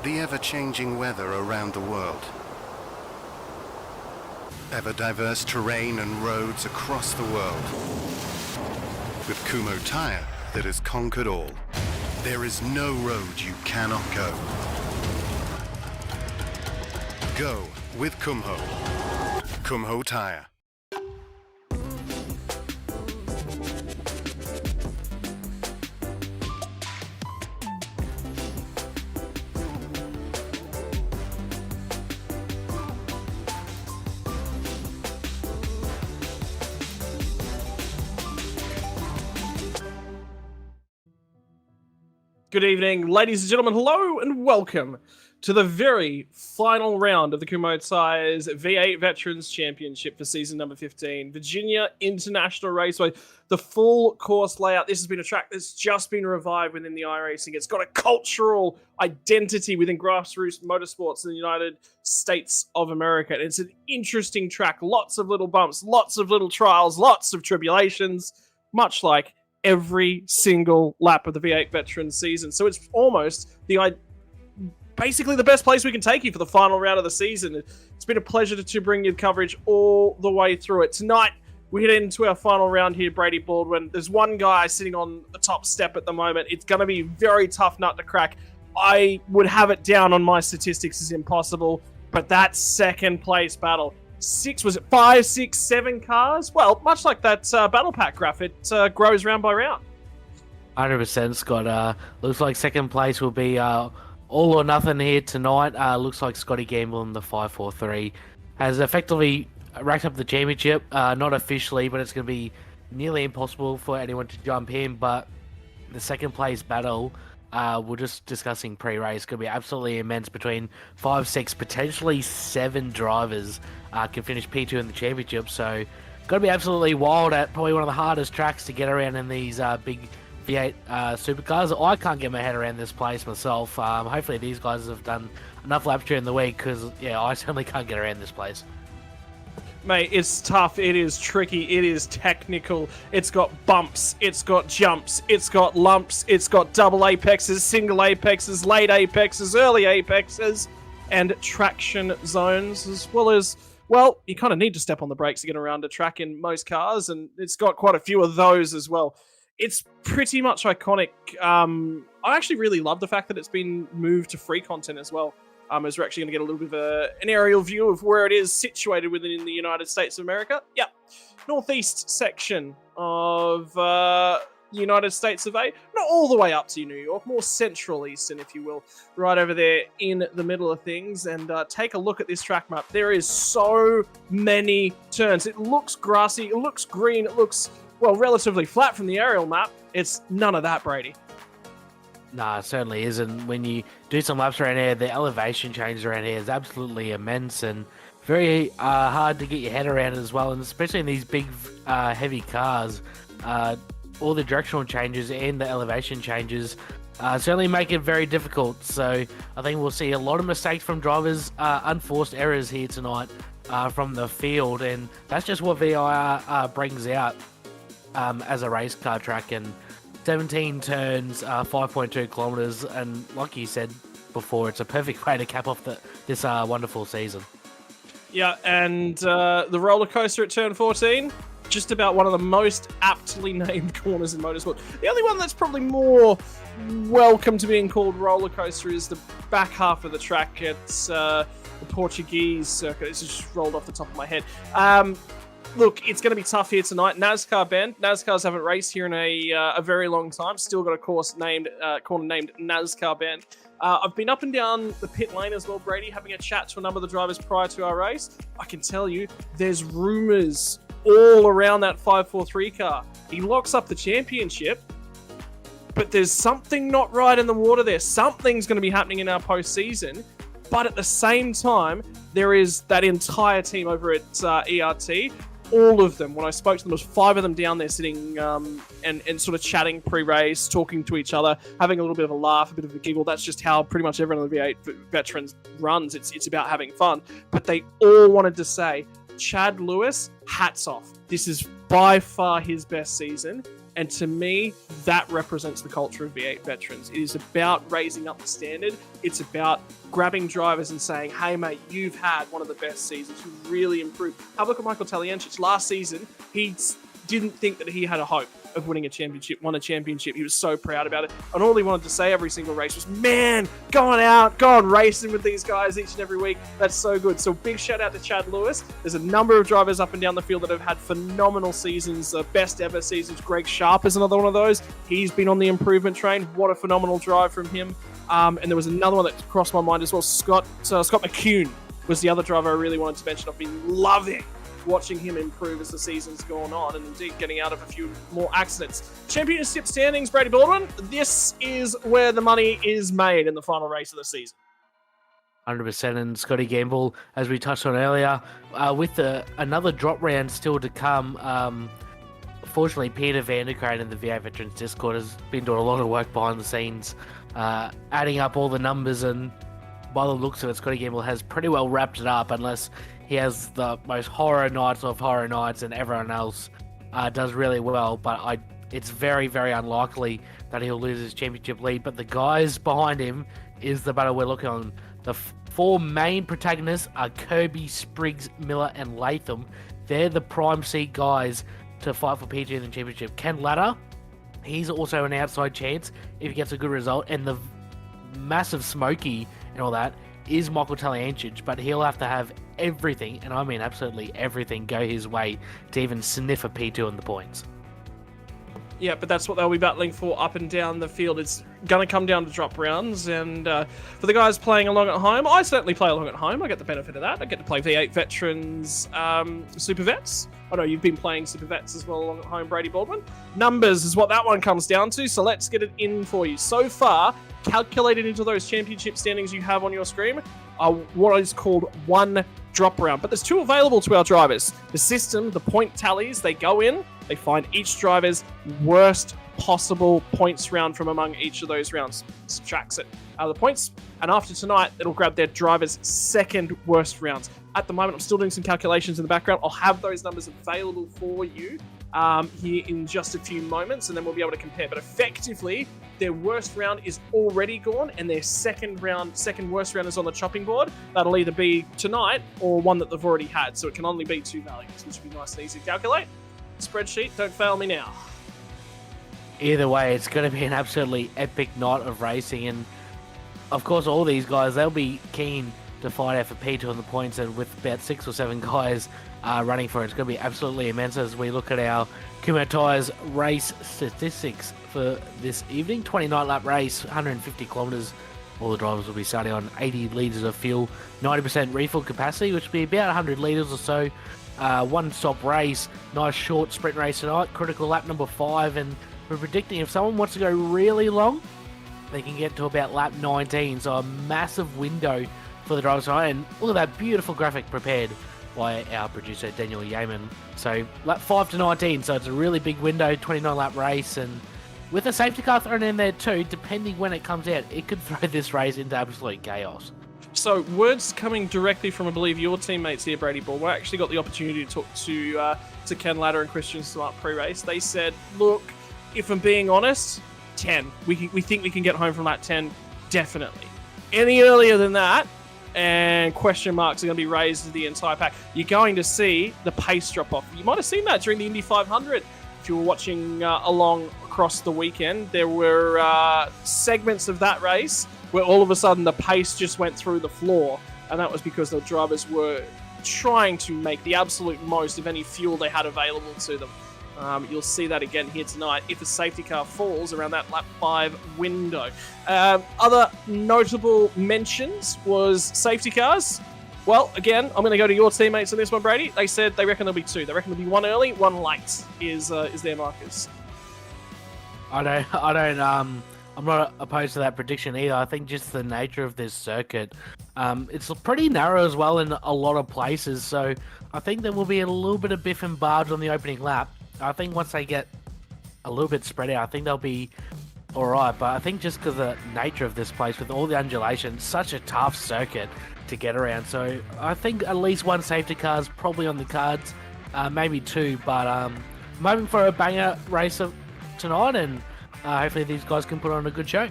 the ever-changing weather around the world, ever-diverse terrain and roads across the world. With Kumho Tyre that has conquered all, there is no road you cannot go. Go with Kumho. Kumho Tyre. Good evening, ladies and gentlemen. Hello and welcome to the very final round of the Kumho Tyres V8 Veterans Championship for season number 15, Virginia International Raceway. The full course layout. This has been a track that's just been revived within the iRacing. It's got a cultural identity within grassroots motorsports in the United States of America. It's an interesting track. Lots of little bumps, lots of little trials, lots of tribulations, much like every single lap of the V8 Veterans season. So it's almost basically the best place we can take you for the final round of the season. It's been a pleasure to bring you coverage all the way through it. Tonight, we head into our final round here, Brady Baldwin. There's one guy sitting on the top step at the moment. It's going to be a very tough nut to crack. I would have it down on my statistics as impossible, but that second place battle, 5, 6, 7 cars? Well, much like that battle pack graph, it grows round by round. 100%, Scott. Looks like second place will be all or nothing here tonight. Looks like Scotty Gamble in the 543 has effectively racked up the championship. Not officially, but it's going to be nearly impossible for anyone to jump in. But the second place battle, we're just discussing pre-race, could be absolutely immense between 5, 6, potentially 7 drivers can finish P2 in the championship. So got to be absolutely wild at probably one of the hardest tracks to get around in these big V8 supercars. I can't get my head around this place myself. Hopefully these guys have done enough laps during the week, because yeah, I certainly can't get around this place. Mate, it's tough, it is tricky, it is technical, it's got bumps, it's got jumps, it's got lumps, it's got double apexes, single apexes, late apexes, early apexes, and traction zones, as well as, well, you kind of need to step on the brakes to get around a track in most cars, and it's got quite a few of those as well. It's pretty much iconic. I actually really love the fact that it's been moved to free content as well. As we're actually going to get a little bit of an aerial view of where it is situated within the United States of America. Yep, northeast section of United States of A. Not all the way up to New York, more central eastern, if you will. Right over there in the middle of things. And take a look at this track map. There is so many turns. It looks grassy, it looks green, it looks, well, relatively flat from the aerial map. It's none of that, Brady. Nah, it certainly isn't. When you do some laps around here, the elevation change around here is absolutely immense and very hard to get your head around as well. And especially in these big, heavy cars, all the directional changes and the elevation changes certainly make it very difficult. So I think we'll see a lot of mistakes from drivers, unforced errors here tonight from the field. And that's just what VIR brings out as a race car track. And 17 turns, 5.2 kilometers, and like you said before, it's a perfect way to cap off this wonderful season. Yeah, and the roller coaster at turn 14, just about one of the most aptly named corners in motorsport. The only one that's probably more welcome to being called roller coaster is the back half of the track at the Portuguese circuit. It's just rolled off the top of my head. Look, it's going to be tough here tonight. NASCAR Bend. NASCARs haven't raced here in a very long time. Still got a corner named NASCAR Bend. I've been up and down the pit lane as well, Brady, having a chat to a number of the drivers prior to our race. I can tell you, there's rumours all around that 543 car. He locks up the championship, but there's something not right in the water there. Something's going to be happening in our postseason. But at the same time, there is that entire team over at ERT. All of them, when I spoke to them, there was 5 of them down there sitting and sort of chatting pre-race, talking to each other, having a little bit of a laugh, a bit of a giggle. That's just how pretty much everyone in the V8 Veterans runs. It's about having fun. But they all wanted to say, Chad Lewis, hats off. This is by far his best season. And to me, that represents the culture of V8 Veterans. It is about raising up the standard. It's about grabbing drivers and saying, hey, mate, you've had one of the best seasons. You've really improved. Have a look at Michael Taliancic. Last season, he didn't think that he had a hope of winning a championship, won a championship. He was so proud about it. And all he wanted to say every single race was, man, go on racing with these guys each and every week. That's so good. So big shout out to Chad Lewis. There's a number of drivers up and down the field that have had phenomenal seasons, best ever seasons. Greg Sharp is another one of those. He's been on the improvement train. What a phenomenal drive from him. And there was another one that crossed my mind as well. Scott McCune was the other driver I really wanted to mention. I've been loving watching him improve as the season's gone on, and indeed getting out of a few more accidents. Championship standings, Brady Baldwin. This is where the money is made in the final race of the season. 100%, and Scotty Gamble, as we touched on earlier, with another drop round still to come. Fortunately, Peter Vanderkraan in the V8 Veterans Discord has been doing a lot of work behind the scenes, adding up all the numbers, and by the looks of it, Scotty Gamble has pretty well wrapped it up, unless he has the most horror nights of horror nights and everyone else does really well. But it's very, very unlikely that he'll lose his championship lead. But the guys behind him is the battle we're looking on. The four main protagonists are Kirby, Spriggs, Miller, and Latham. They're the prime seat guys to fight for PG in the championship. Ken Latta, he's also an outside chance if he gets a good result. And the massive smoky and all that is Michael Taliancic, but he'll have to have everything, and I mean absolutely everything, go his way to even sniff a P2 in the points. Yeah, but that's what they'll be battling for up and down the field. It's going to come down to drop rounds, and for the guys playing along at home, I certainly play along at home. I get the benefit of that. I get to play V8 Veterans Super Vets. I know you've been playing Super Vets as well along at home, Brady Baldwin. Numbers is what that one comes down to, so let's get it in for you. So far, calculated into those championship standings you have on your screen are what is called one drop round. But there's two available to our drivers. The system, the point tallies, they go in, they find each driver's worst possible points round from among each of those rounds, subtracts it out of the points, and after tonight, it'll grab their driver's second worst rounds. At the moment, I'm still doing some calculations in the background. I'll have those numbers available for you here in just a few moments, and then we'll be able to compare. But effectively, their worst round is already gone, and their second worst round is on the chopping board. That'll either be tonight or one that they've already had, so it can only be two values, which will be nice and easy to calculate. Spreadsheet, don't fail me now. Either way, it's going to be an absolutely epic night of racing, and of course, all these guys, they'll be keen to fight out for P2 on the points, and with about 6 or 7 guys running for it, it's going to be absolutely immense as we look at our Kumho Tyres race statistics for this evening. 29 lap race, 150 kilometres. All the drivers will be starting on 80 litres of fuel, 90% refill capacity, which will be about 100 litres or so. One stop race, nice short sprint race tonight, critical lap number 5, and we're predicting if someone wants to go really long, they can get to about lap 19, so a massive window for the drivers tonight. And look at that beautiful graphic prepared by our producer Daniel Yeaman. So lap 5 to 19, so it's a really big window, 29 lap race, and with a safety car thrown in there too, depending when it comes out, it could throw this race into absolute chaos. So words coming directly from, I believe, your teammates here, Brady Ball. I actually got the opportunity to talk to Ken Latta and Christian Smart pre-race. They said, look, if I'm being honest, 10. We think we can get home from lap 10, definitely. Any earlier than that, and question marks are going to be raised to the entire pack. You're going to see the pace drop off. You might have seen that during the Indy 500. If you were watching along across the weekend, there were segments of that race where all of a sudden the pace just went through the floor, and that was because the drivers were trying to make the absolute most of any fuel they had available to them. You'll see that again here tonight if a safety car falls around that lap 5 window. Other notable mentions was safety cars. Well, again, I'm going to go to your teammates on this one, Brady. They said they reckon there'll be 2. They reckon there'll be 1 early, 1 late is their markers. I'm not opposed to that prediction either. I think just the nature of this circuit, it's pretty narrow as well in a lot of places. So I think there will be a little bit of biff and barge on the opening lap. I think once they get a little bit spread out, I think they'll be all right. But I think just because of the nature of this place with all the undulations, such a tough circuit to get around. So I think at least 1 safety car is probably on the cards, maybe 2. But I'm hoping for a banger race of tonight, and hopefully these guys can put on a good show.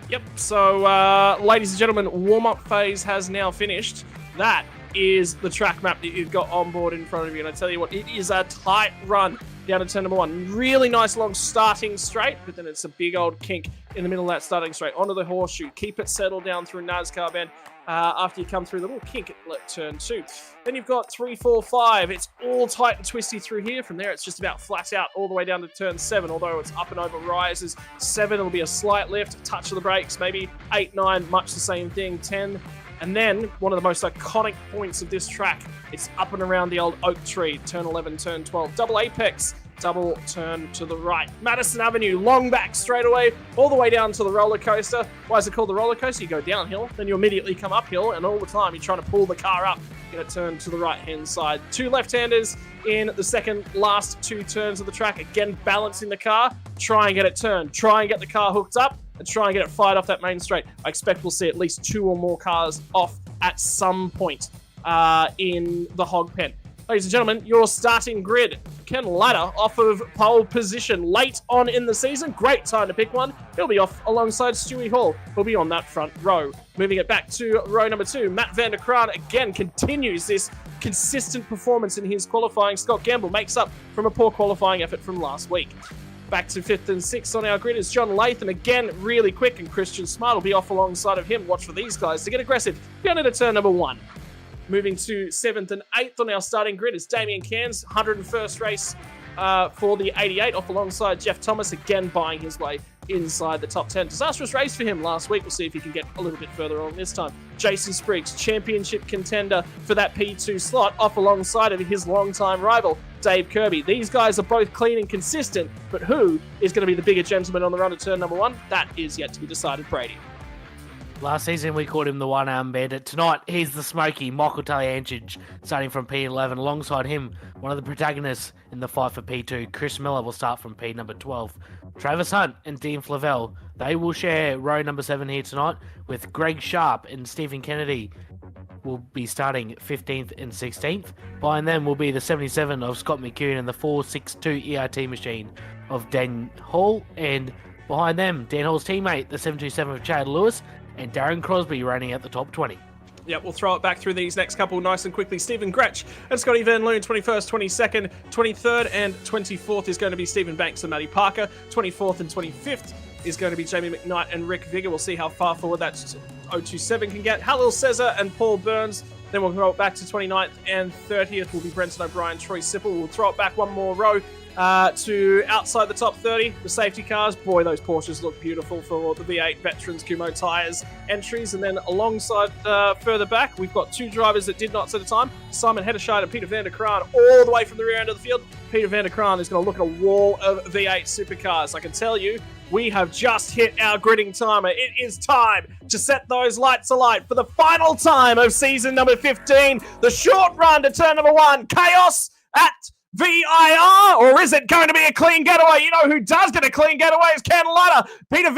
Yep, so ladies and gentlemen, warm-up phase has now finished. That is the track map that you've got on board in front of you. And I tell you what, it is a tight run down to turn number 1. Really nice long starting straight, but then it's a big old kink in the middle of that starting straight. Onto the horseshoe. Keep it settled down through NASCAR bend after you come through the little kink at turn 2. Then you've got 3, 4, 5. It's all tight and twisty through here. From there, it's just about flat out all the way down to turn 7, although it's up and over rises. 7, it'll be a slight lift, a touch of the brakes. Maybe 8, 9, much the same thing. 10, and then one of the most iconic points of this track, it's up and around the old oak tree. Turn 11, turn 12, double apex, double turn to the right. Madison Avenue, long back straight away, all the way down to the roller coaster. Why is it called the roller coaster? You go downhill, then you immediately come uphill, and all the time you're trying to pull the car up. You're going to turn to the right-hand side. 2 left-handers in the second last 2 turns of the track. Again, balancing the car. Try and get it turned. Try and get the car hooked up, and try and get it fired off that main straight. I expect we'll see at least 2 or more cars off at some point in the hog pen. Ladies and gentlemen, your starting grid. Ken Ladder off of pole position late on in the season. Great time to pick one. He'll be off alongside Stewie Hall. He'll be on that front row. Moving it back to row number 2. Matt van der Kraan again continues this consistent performance in his qualifying. Scott Gamble makes up from a poor qualifying effort from last week. Back to 5th and 6th on our grid is John Latham, again really quick, and Christian Smart will be off alongside of him. Watch for these guys to get aggressive. Down into turn number 1. Moving to 7th and 8th on our starting grid is Damien Cairns, 101st race for the 88, off alongside Jeff Thomas, again buying his way inside the top 10. Disastrous race for him last week. We'll see if he can get a little bit further on this time. Jason Spriggs, championship contender for that P2 slot, off alongside of his longtime rival, Dave Kirby. These guys are both clean and consistent, but who is going to be the bigger gentleman on the run to turn number 1? That is yet to be decided, Brady. Last season, we called him the one-arm bandit. Tonight, he's the smoky Michael Talyancic, starting from P11. Alongside him, one of the protagonists in the fight for P2, Chris Miller, will start from P number 12. Travis Hunt and Dean Flavell, they will share row number 7 here tonight, with Greg Sharp and Stephen Kennedy will be starting 15th and 16th. Behind them will be the 77 of Scott McCune and the 462 ERT machine of Dan Hall. And behind them, Dan Hall's teammate, the 727 of Chad Lewis, and Darren Crosby running at the top 20. Yep, we'll throw it back through these next couple nice and quickly. Stephen Gretsch and Scotty Van Loon, 21st, 22nd, 23rd, and 24th is going to be Stephen Banks and Matty Parker. 24th and 25th is going to be Jamie McKnight and Rick Vigor. We'll see how far forward that 027 can get. Halil Cesar and Paul Burns. Then we'll throw it back to 29th and 30th will be Brenton O'Brien, Troy Sipple. We'll throw it back one more row to outside the top 30, the safety cars. Boy, those Porsches look beautiful for the V8 Veterans Kumho Tyres entries. And then alongside further back, we've got 2 drivers that did not set a time, Simon Hederscheid and Peter van der Kraan, all the way from the rear end of the field. Peter van der Kraan is going to look at a wall of V8 supercars. I can tell you, we have just hit our gridding timer. It is time to set those lights alight for the final time of season number 15. The short run to turn number 1. Chaos at VIR, or is it going to be a clean getaway? You know who does get a clean getaway is Ken Ladder. Matt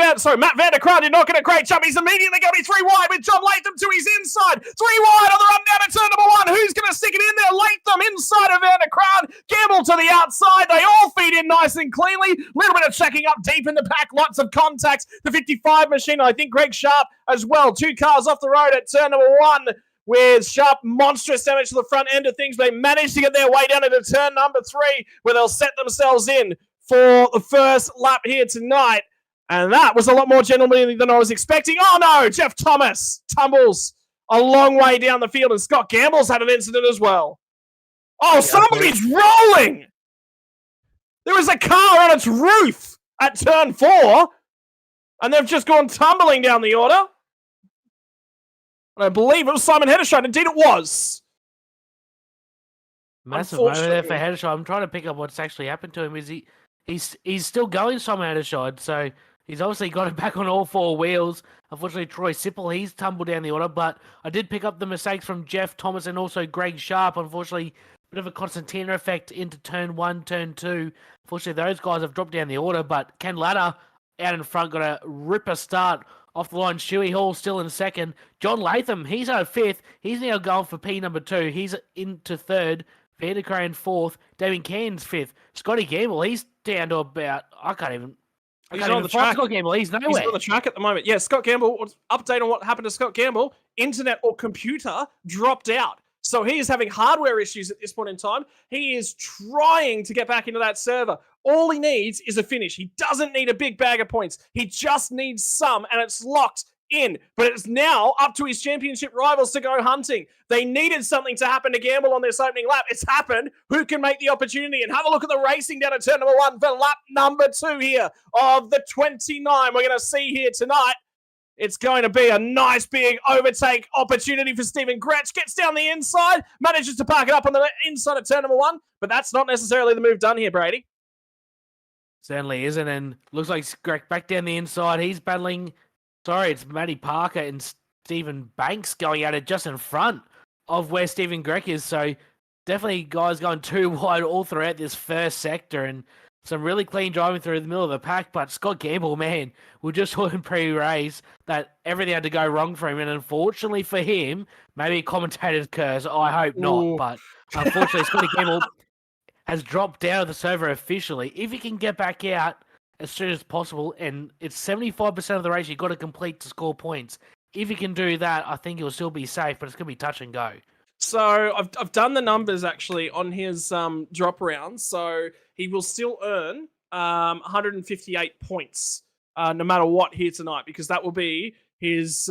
van der Kraan did not get a great jump. He's immediately going to be 3 wide with John Latham to his inside. 3 wide on the run down to turn number 1. Who's going to stick it in there? Latham inside of van der Kraan. Gamble to the outside. They all feed in nice and cleanly. A little bit of checking up deep in the pack. Lots of contacts. The 55 machine, I think Greg Sharp as well. 2 cars off the road at turn number 1. With Sharp monstrous damage to the front end of things. They managed to get their way down into turn number 3, where they'll set themselves in for the first lap here tonight. And that was a lot more gentlemanly than I was expecting. Oh no, Jeff Thomas tumbles a long way down the field, and Scott Gamble's had an incident as well. Oh, somebody's rolling! There was a car on its roof at turn 4, and they've just gone tumbling down the order. I believe it was Simon Hederscheid. Indeed, it was. Massive moment there for Hederscheid. I'm trying to pick up what's actually happened to him. Is he's still going, Simon Hederscheid? So he's obviously got it back on all 4 wheels. Unfortunately, Troy Sipple, he's tumbled down the order. But I did pick up the mistakes from Jeff Thomas and also Greg Sharp. Unfortunately, a bit of a Constantina effect into turn 1, turn 2. Unfortunately, those guys have dropped down the order. But Ken Ladder out in front got a ripper start. Off the line, Stewie Hall still in 2nd. John Latham, he's on 5th. He's now going for P number 2. He's into 3rd. Vander Crane 4th, Damien Cairns 5th. Scotty Gamble, he's down to about, I can't even on the track. Scott Gamble, he's nowhere. He's on the track at the moment. Yeah, Scott Gamble, update on what happened to Scott Gamble. Internet or computer dropped out. So he is having hardware issues at this point in time. He is trying to get back into that server. All he needs is a finish. He doesn't need a big bag of points. He just needs some, and it's locked in. But it's now up to his championship rivals to go hunting. They needed something to happen to Gamble on this opening lap. It's happened. Who can make the opportunity? And have a look at the racing down at turn number 1 for lap number 2 here of the 29 we're going to see here tonight. It's going to be a nice big overtake opportunity for Stephen Gretsch. Gets down the inside, manages to park it up on the inside of turn number 1, but that's not necessarily the move done here, Brady. Certainly isn't, and looks like Greg back down the inside. He's battling, it's Matty Parker and Stephen Banks going at it just in front of where Stephen Greg is. So definitely guys going too wide all throughout this first sector, and some really clean driving through the middle of the pack. But Scott Gamble, man, we just saw in pre-race that everything had to go wrong for him. And unfortunately for him, maybe a commentator's curse, I hope not. Ooh. But unfortunately, Scotty Gamble has dropped out of the server officially. If he can get back out as soon as possible, and it's 75% of the race you've got to complete to score points. If he can do that, I think he'll still be safe, but it's going to be touch and go. So I've done the numbers actually on his drop rounds. So he will still earn 158 points no matter what here tonight, because that will be his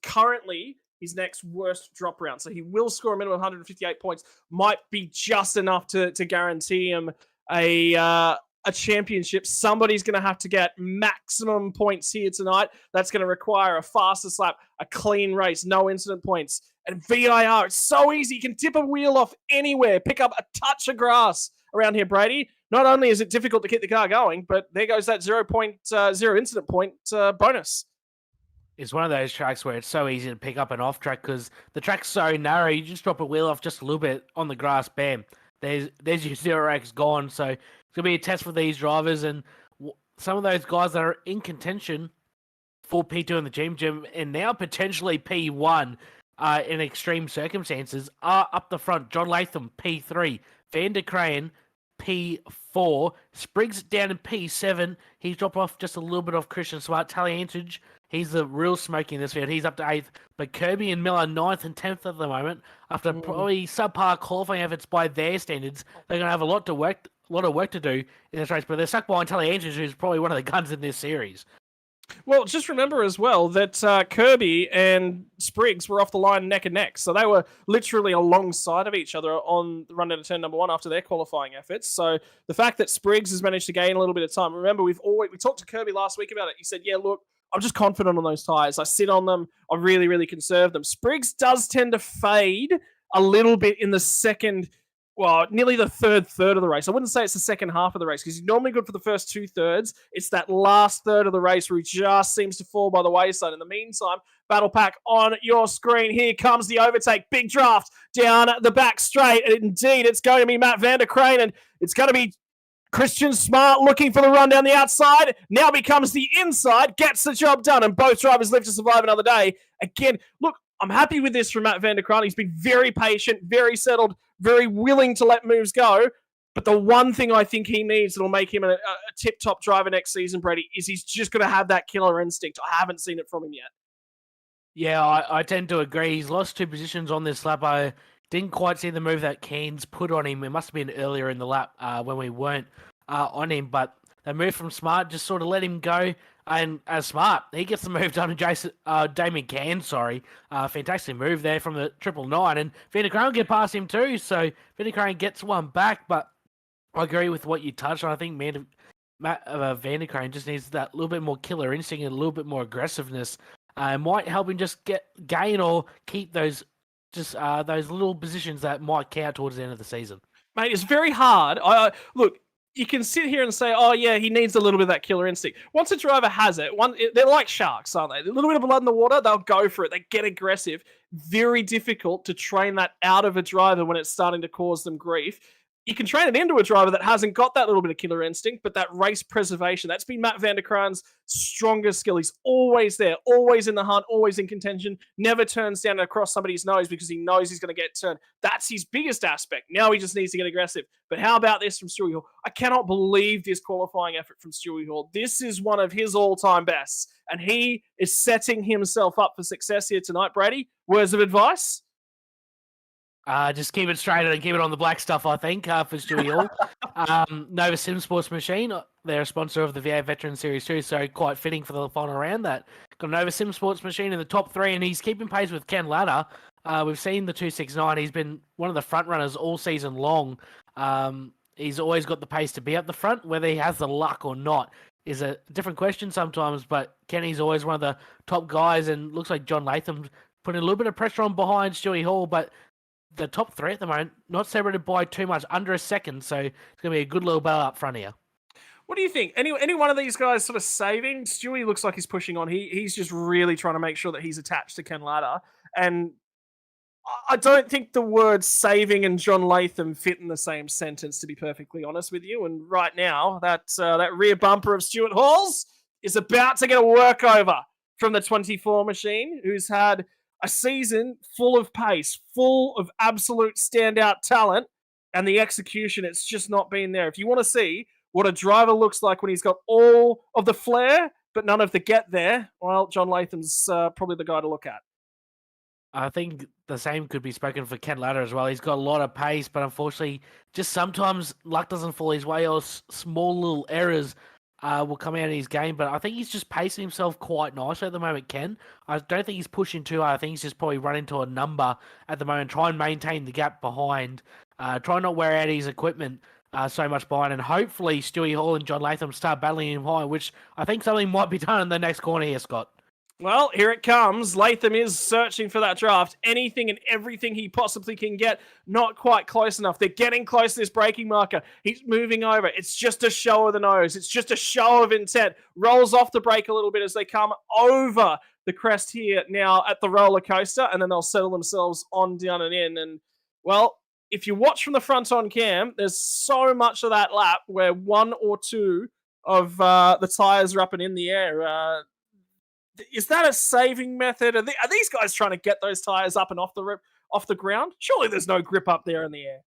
currently his next worst drop round. So he will score a minimum of 158 points. Might be just enough to guarantee him a championship. Somebody's going to have to get maximum points here tonight. That's going to require a fastest lap, a clean race, no incident points. And VIR, it's so easy. You can tip a wheel off anywhere, pick up a touch of grass around here, Brady. Not only is it difficult to keep the car going, but there goes that 0.0 incident point bonus. It's one of those tracks where it's so easy to pick up an off track because the track's so narrow. You just drop a wheel off just a little bit on the grass, bam. There's your 0x gone. So it's going to be a test for these drivers, and some of those guys that are in contention for P2 in the gym and now potentially P1 in extreme circumstances are up the front. John Latham, P3. Vander Crane, P4. Spriggs down in P7. He's dropped off just a little bit off Christian Smart. Taliantage, he's the real smoky in this field. He's up to 8th. But Kirby and Miller 9th and 10th at the moment. After probably subpar qualifying efforts by their standards, they're going to have a lot of work to do in this race. But they're stuck behind Taliantage, who's probably one of the guns in this series. Well, just remember as well that Kirby and Spriggs were off the line neck and neck. So they were literally alongside of each other on the run down to turn number 1 after their qualifying efforts. So the fact that Spriggs has managed to gain a little bit of time. Remember, we talked to Kirby last week about it. He said, yeah, look, I'm just confident on those tyres. I sit on them. I really, really conserve them. Spriggs does tend to fade a little bit in the second, nearly the third of the race. I wouldn't say it's the second half of the race because he's normally good for the first 2/3. It's that last third of the race where he just seems to fall by the wayside. In the meantime, Battle Pack on your screen. Here comes the overtake. Big draft down the back straight. And indeed, it's going to be Matt Vander Crane, and it's going to be Christian Smart looking for the run down the outside. Now becomes the inside, gets the job done, and both drivers live to survive another day. Again, look, I'm happy with this from Matt Vander Crane. He's been very patient, very settled, very willing to let moves go. But the one thing I think he needs that'll make him a tip-top driver next season, Brady, is he's just going to have that killer instinct. I haven't seen it from him yet. Yeah, I tend to agree. He's lost 2 positions on this lap. I didn't quite see the move that Cairns put on him. It must have been earlier in the lap when we weren't on him. But the move from Smart just sort of let him go. And as Smart, he gets the move done to Damien Cairns, fantastic move there from the 999. And Vander Crane will get past him too. So Vander Crane gets one back. But I agree with what you touched on. I think Vander Crane just needs that little bit more killer instinct and a little bit more aggressiveness. Might help him just gain or keep those little positions that might count towards the end of the season. Mate, it's very hard. Look, you can sit here and say, oh, yeah, he needs a little bit of that killer instinct. Once a driver has it, they're like sharks, aren't they? A little bit of blood in the water, they'll go for it. They get aggressive. Very difficult to train that out of a driver when it's starting to cause them grief. you can train it into a driver that hasn't got that little bit of killer instinct, but that race preservation, that's been Matt van der Kraan's strongest skill. He's always there, always in the hunt, always in contention, never turns down across somebody's nose because he knows he's going to get turned. That's his biggest aspect. Now he just needs to get aggressive. But how about this from Stewie Hall? I cannot believe this qualifying effort from Stewie Hall. This is one of his all-time bests, and he is setting himself up for success here tonight. Brady, words of advice? Just keep it straight and keep it on the black stuff, I think, for Stewie Hall. Nova Sim Sports Machine, they're a sponsor of the V8 Veteran Series 2, so quite fitting for the final round. That got Nova Sim Sports Machine in the top 3, and he's keeping pace with Ken Ladder. We've seen the 269. He's been one of the front runners all season long. He's always got the pace to be up the front. Whether he has the luck or not is a different question sometimes, but Kenny's always one of the top guys, and looks like John Latham's putting a little bit of pressure on behind Stewie Hall, but the top 3 at the moment, not separated by too much, under a second, so it's going to be a good little battle up front here. What do you think? Any one of these guys sort of saving? Stewie looks like he's pushing on. He's just really trying to make sure that he's attached to Ken Ladder, and I don't think the words saving and John Latham fit in the same sentence, to be perfectly honest with you. And right now, that rear bumper of Stuart Hall's is about to get a workover from the 24 machine, who's had a season full of pace, full of absolute standout talent, and the execution, it's just not been there. If you want to see what a driver looks like when he's got all of the flair, but none of the get there, well, John Latham's probably the guy to look at. I think the same could be spoken for Ken Ladder as well. He's got a lot of pace, but unfortunately, just sometimes luck doesn't fall his way, or small little errors will come out of his game. But I think he's just pacing himself quite nicely at the moment, Ken. I don't think he's pushing too hard. I think he's just probably running to a number at the moment, try and maintain the gap behind, try not wear out his equipment so much behind, and hopefully Stewie Hall and John Latham start battling him high, which I think something might be done in the next corner here, Scott. Well, here it comes. Latham is searching for that draft. Anything and everything he possibly can get. Not quite close enough. They're getting close to this braking marker. He's moving over. It's just a show of the nose. It's just a show of intent. Rolls off the brake a little bit as they come over the crest here now at the roller coaster, and then they'll settle themselves on down and in. And, well, if you watch from the front on cam, there's so much of that lap where one or two of the tires are up and in the air. Is that a saving method? Are these guys trying to get those tires up and off the ground? Surely there's no grip up there in the air.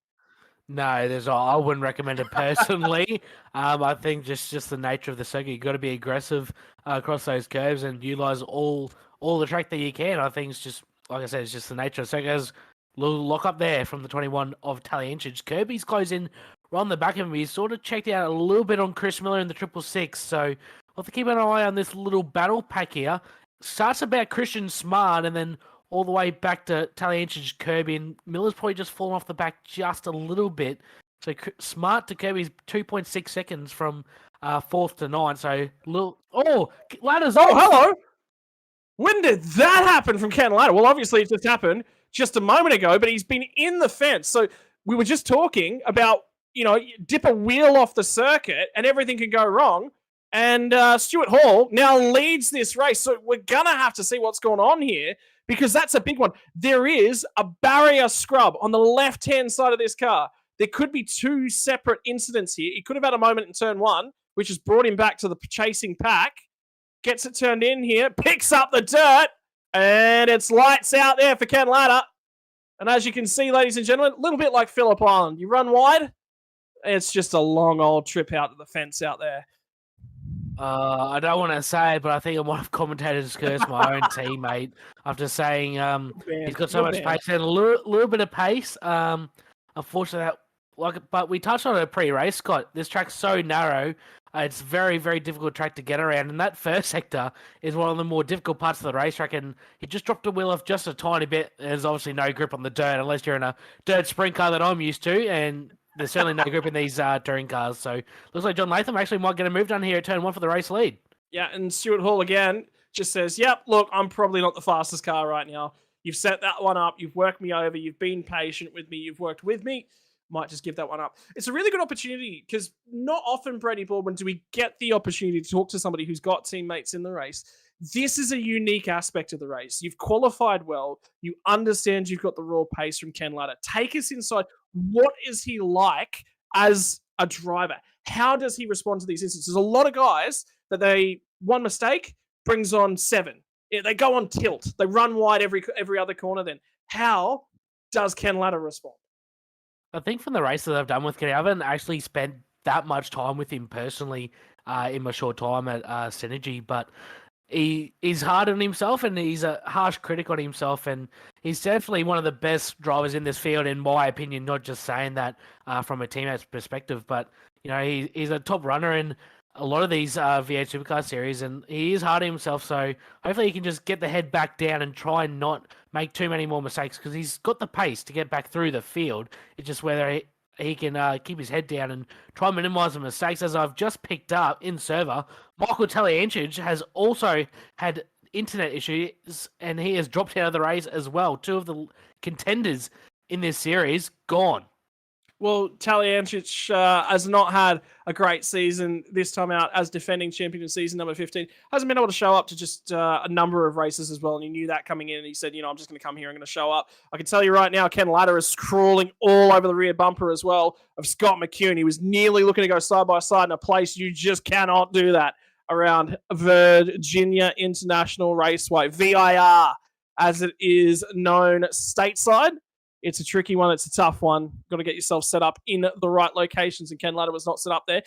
No, I wouldn't recommend it personally. I think just the nature of the circuit, you've got to be aggressive across those curves and utilize all the track that you can. I think it's just, like I said, it's just the nature of the circuit. There's a little lock up there from the 21 of Tallyinchage. Kirby's closing right on the back of him. He's sort of checked out a little bit on Chris Miller in the 666, so we'll have to keep an eye on this little battle pack here. Starts about Christian Smart and then all the way back to Tallyinchage, Kirby, and Miller's probably just fallen off the back just a little bit. So Smart to Kirby's 2.6 seconds from 4th to 9th. So Ladder's off. Hello. When did that happen from Ken Ladder? Well, obviously it just happened just a moment ago, but he's been in the fence. So we were just talking about, dip a wheel off the circuit and everything can go wrong. And Stuart Hall now leads this race. So we're going to have to see what's going on here, because that's a big one. There is a barrier scrub on the left-hand side of this car. There could be two separate incidents here. He could have had a moment in turn 1, which has brought him back to the chasing pack. Gets it turned in here, picks up the dirt, and it's lights out there for Ken Ladder. And as you can see, ladies and gentlemen, a little bit like Phillip Island. You run wide, it's just a long old trip out to the fence out there. I don't want to say it, but I think I might have commentated curse my own teammate after saying he's got so much pace and a little bit of pace. Unfortunately, but we touched on it pre-race, Scott. This track's so narrow. It's very, very difficult track to get around, and that first sector is one of the more difficult parts of the racetrack, and he just dropped the wheel off just a tiny bit. There's obviously no grip on the dirt unless you're in a dirt sprint car that I'm used to, and there's certainly no grip in these touring cars. So looks like John Latham actually might get a move done here at turn 1 for the race lead. Yeah, and Stuart Hall again just says, yep, look, I'm probably not the fastest car right now. You've set that one up. You've worked me over. You've been patient with me. You've worked with me. Might just give that one up. It's a really good opportunity because not often, Brady Baldwin, do we get the opportunity to talk to somebody who's got teammates in the race. This is a unique aspect of the race. You've qualified well. You understand you've got the raw pace from Ken Ladder. Take us inside. What is he like as a driver. How does he respond to these instances? A lot of guys that one mistake brings on 7. They go on tilt. They run wide every other corner then. How does Ken Ladder respond? I think from the races that I've done with Kenny, I haven't actually spent that much time with him personally in my short time at Synergy, but he's hard on himself and he's a harsh critic on himself, and he's definitely one of the best drivers in this field, in my opinion, not just saying that from a teammate's perspective, but he's a top runner in a lot of these V8 Supercar series, and he is hard on himself, so hopefully he can just get the head back down and try and not make too many more mistakes, because he's got the pace to get back through the field. It's just whether he can keep his head down and try and minimize the mistakes. As I've just picked up in server, Michael Taliancic has also had internet issues, and he has dropped out of the race as well. 2 of the contenders in this series gone. Well, Taliancic has not had a great season this time out as defending champion in season number 15. Hasn't been able to show up to just a number of races as well, and he knew that coming in, and he said, I'm just going to come here, I'm going to show up. I can tell you right now, Ken Ladder is crawling all over the rear bumper as well of Scott McCune. He was nearly looking to go side by side in a place you just cannot do that around Virginia International Raceway, VIR, as it is known stateside. It's a tricky one. It's a tough one. Got to get yourself set up in the right locations, and Ken Ladder was not set up there.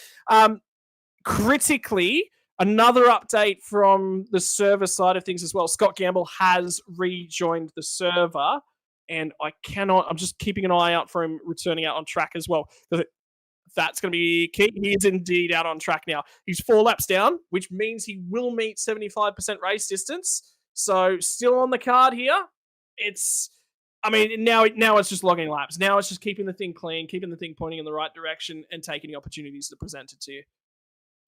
Critically, another update from the server side of things as well. Scott Gamble has rejoined the server, and I'm just keeping an eye out for him returning out on track as well. That's going to be key. He is indeed out on track now. He's 4 laps down, which means he will meet 75% race distance. So still on the card here. Now it's just logging laps. Now it's just keeping the thing clean, keeping the thing pointing in the right direction, and taking the opportunities to present it to you.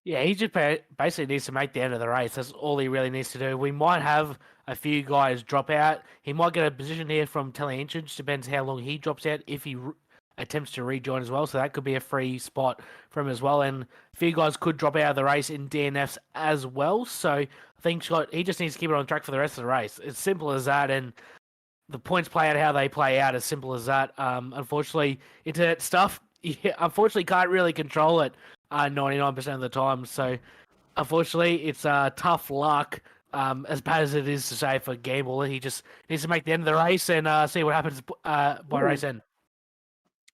Yeah, he just basically needs to make the end of the race. That's all he really needs to do. We might have a few guys drop out. He might get a position here from Taliancic. Depends how long he drops out, if he attempts to rejoin as well. So that could be a free spot for him as well. And a few guys could drop out of the race in DNFs as well. So I think he just needs to keep it on track for the rest of the race. It's simple as that. And the points play out how they play out, as simple as that. Unfortunately, internet stuff, unfortunately can't really control it 99% of the time. So unfortunately, it's tough luck, as bad as it is to say for Gamble. He just needs to make the end of the race and see what happens by race end.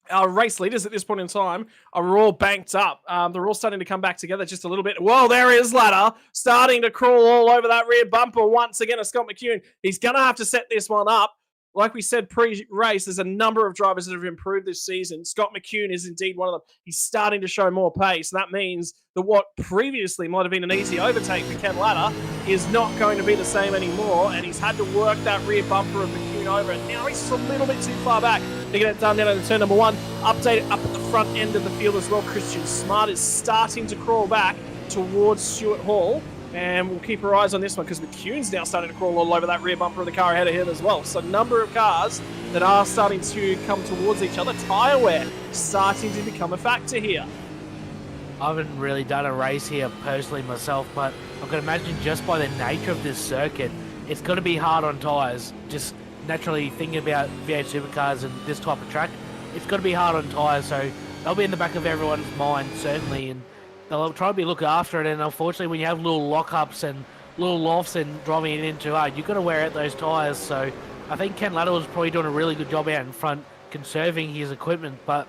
Our race leaders at this point in time are all banked up. They're all starting to come back together just a little bit. Whoa, there is Ladder starting to crawl all over that rear bumper once again. Scott McCune. He's going to have to set this one up. Like we said pre-race, there's a number of drivers that have improved this season. Scott McCune is indeed one of them. He's starting to show more pace. And that means that what previously might have been an easy overtake for Ken Ladder is not going to be the same anymore. And he's had to work that rear bumper of McCune over. And now he's just a little bit too far back to get it done down into turn number 1. Update up at the front end of the field as well. Christian Smart is starting to crawl back towards Stuart Hall. And we'll keep our eyes on this one because McCune's now starting to crawl all over that rear bumper of the car ahead of him as well. So a number of cars that are starting to come towards each other. Tyre wear starting to become a factor here. I haven't really done a race here personally myself, but I can imagine just by the nature of this circuit, it's going to be hard on tyres. Just naturally thinking about V8 supercars and this type of track, it's going to be hard on tyres. So they'll be in the back of everyone's mind, certainly, and they'll try to be looking after it. And unfortunately, when you have little lockups and little lofts and driving it in too hard, you've got to wear out those tyres. So I think Ken Ladder was probably doing a really good job out in front, conserving his equipment, but